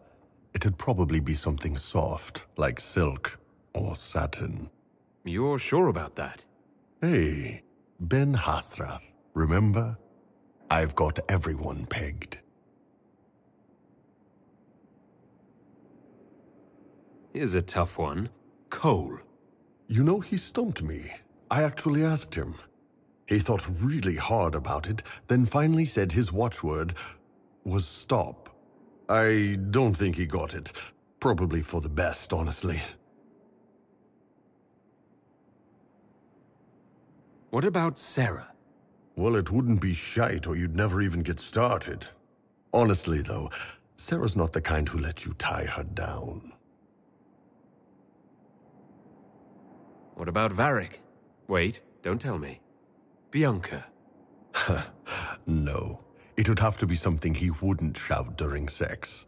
it'd probably be something soft, like silk or satin. You're sure about that? Hey, Ben Hasrath, remember? I've got everyone pegged. Here's a tough one. Cole. You know, he stumped me. I actually asked him. He thought really hard about it, then finally said his watchword was stop. I don't think he got it. Probably for the best, honestly. What about Sarah? Well, it wouldn't be shite or you'd never even get started. Honestly, though, Sarah's not the kind who lets you tie her down. What about Varric? Wait, don't tell me. Bianca. No. It would have to be something he wouldn't shout during sex.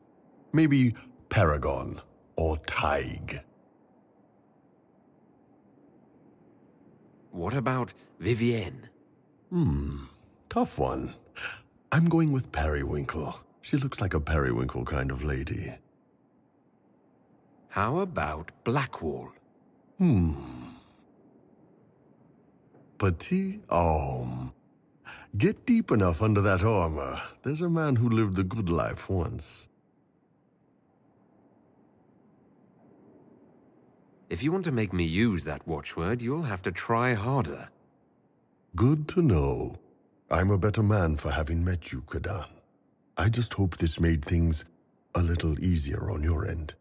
Maybe Paragon or Tig. What about Vivienne? Tough one. I'm going with Periwinkle. She looks like a periwinkle kind of lady. How about Blackwall? Petit homme. Get deep enough under that armor. There's a man who lived the good life once. If you want to make me use that watchword, you'll have to try harder. Good to know. I'm a better man for having met you, Kadan. I just hope this made things a little easier on your end.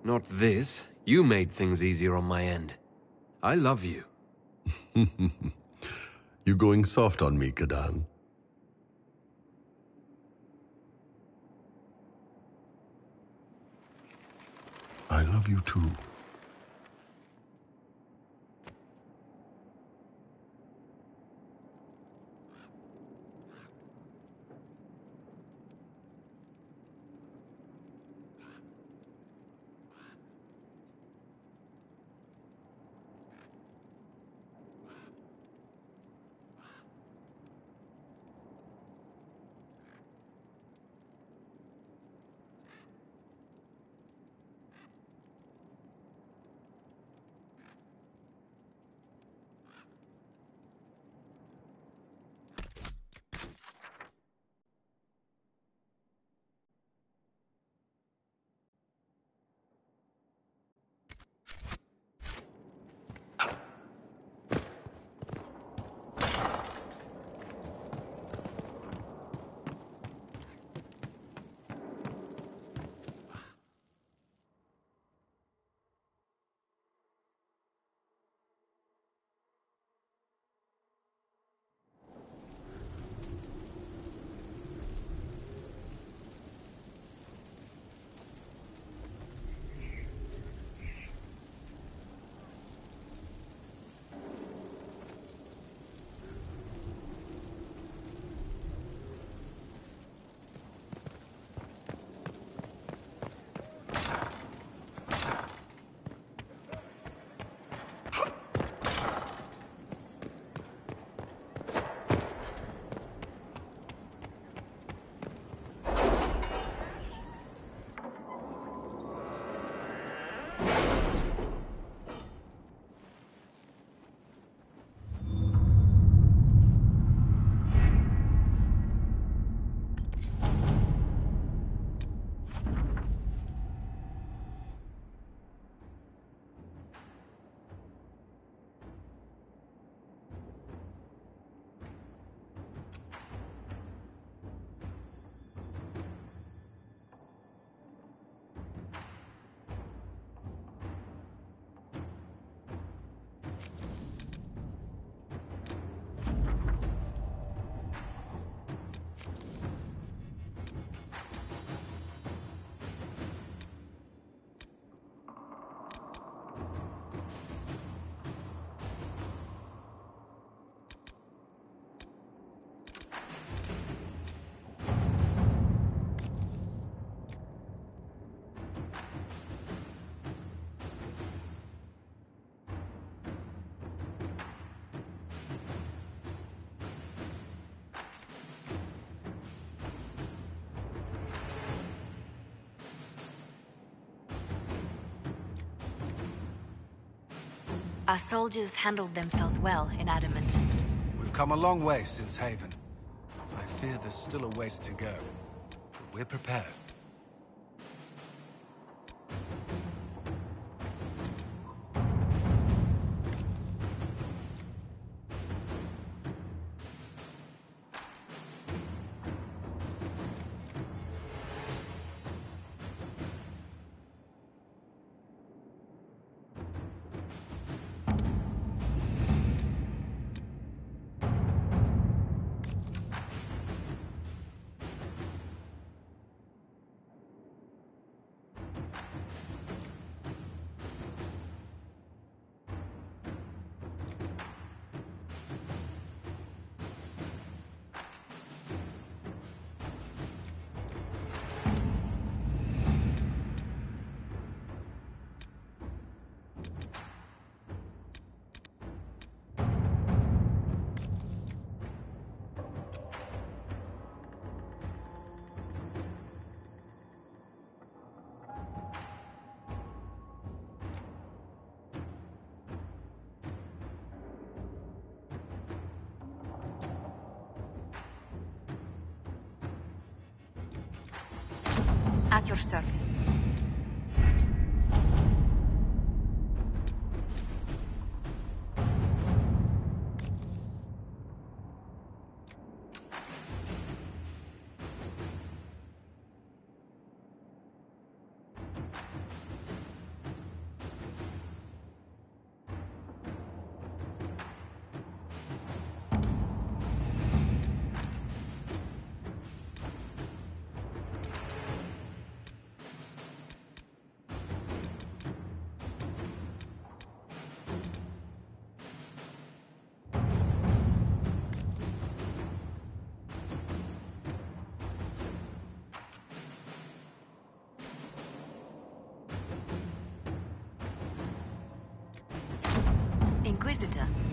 Not this. You made things easier on my end. I love you. You going soft on me, Kadan? I love you too. Our soldiers handled themselves well in Adamant. We've come a long way since Haven. I fear there's still a ways to go, but we're prepared. At your service. Ambassador.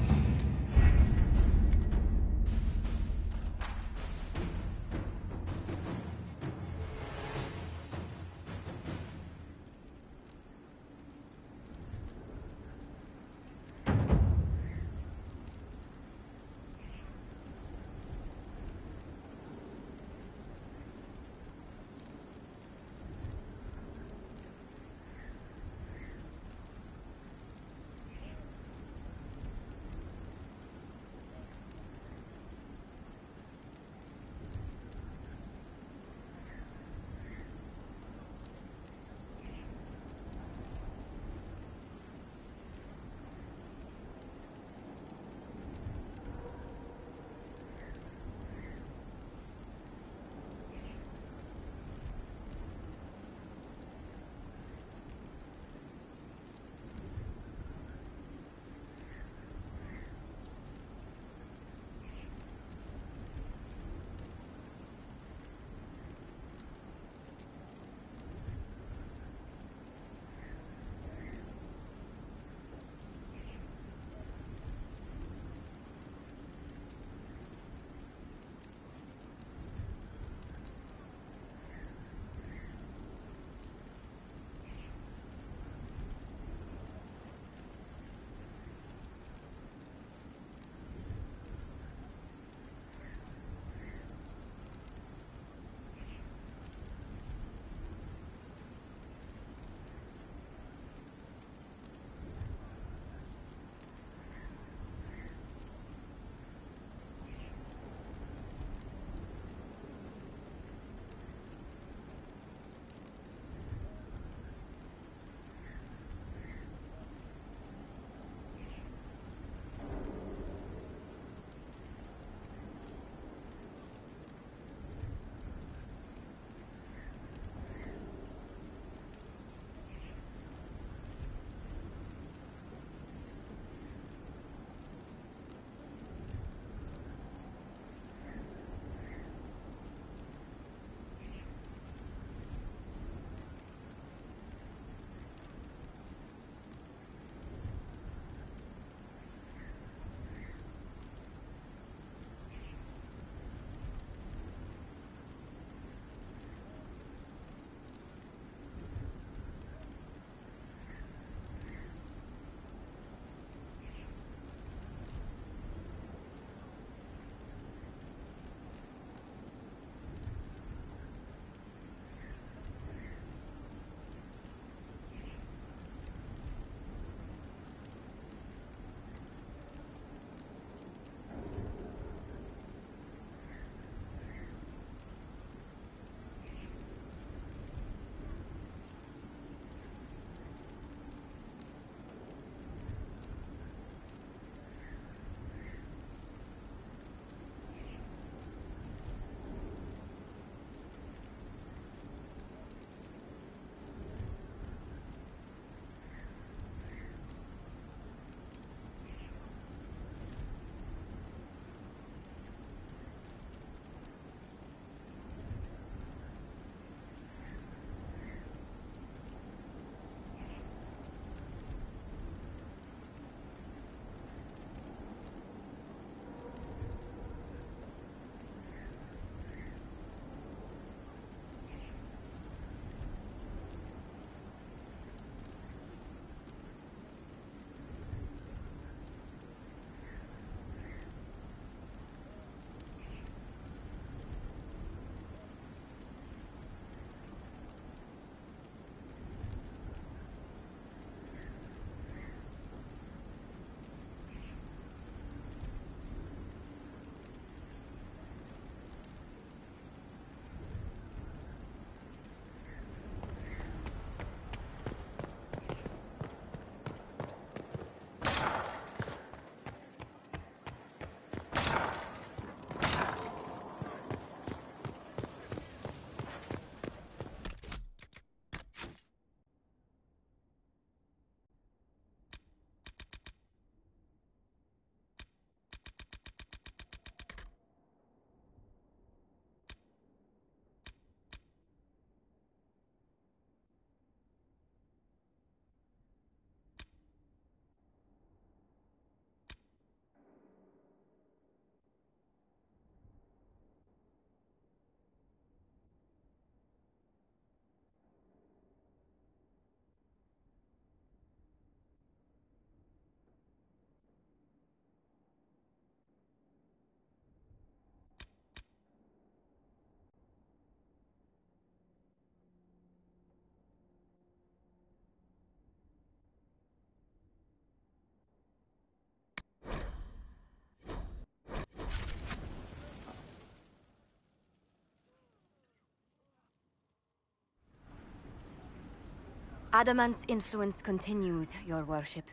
Adamant's influence continues, your worship.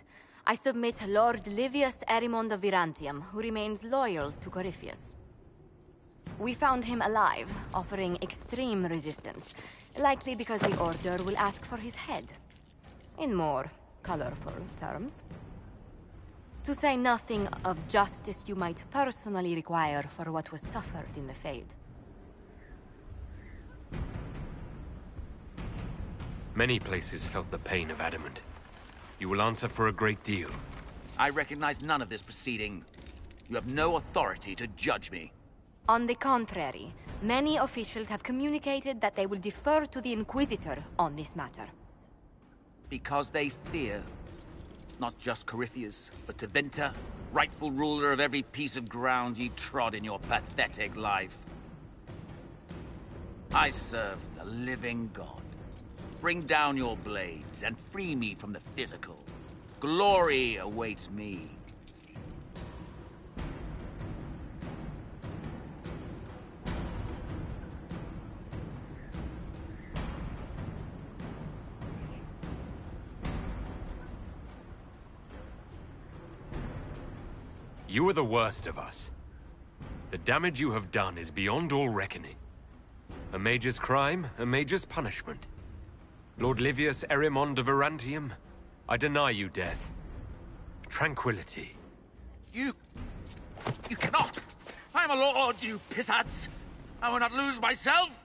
I submit Lord Livius Erimond of Virantium, who remains loyal to Corypheus. We found him alive, offering extreme resistance, likely because the Order will ask for his head. In more colorful terms. To say nothing of justice you might personally require for what was suffered in the Fade. Many places felt the pain of Adamant. You will answer for a great deal. I recognize none of this proceeding. You have no authority to judge me. On the contrary, many officials have communicated that they will defer to the Inquisitor on this matter. Because they fear. Not just Corypheus, but Tevinter, rightful ruler of every piece of ground ye trod in your pathetic life. I serve the living God. Bring down your blades and free me from the physical. Glory awaits me. You are the worst of us. The damage you have done is beyond all reckoning. A mage's crime, a mage's punishment. Lord Livius Erimond of Virantium, I deny you death. Tranquility. You cannot! I am a lord, you pissats! I will not lose myself!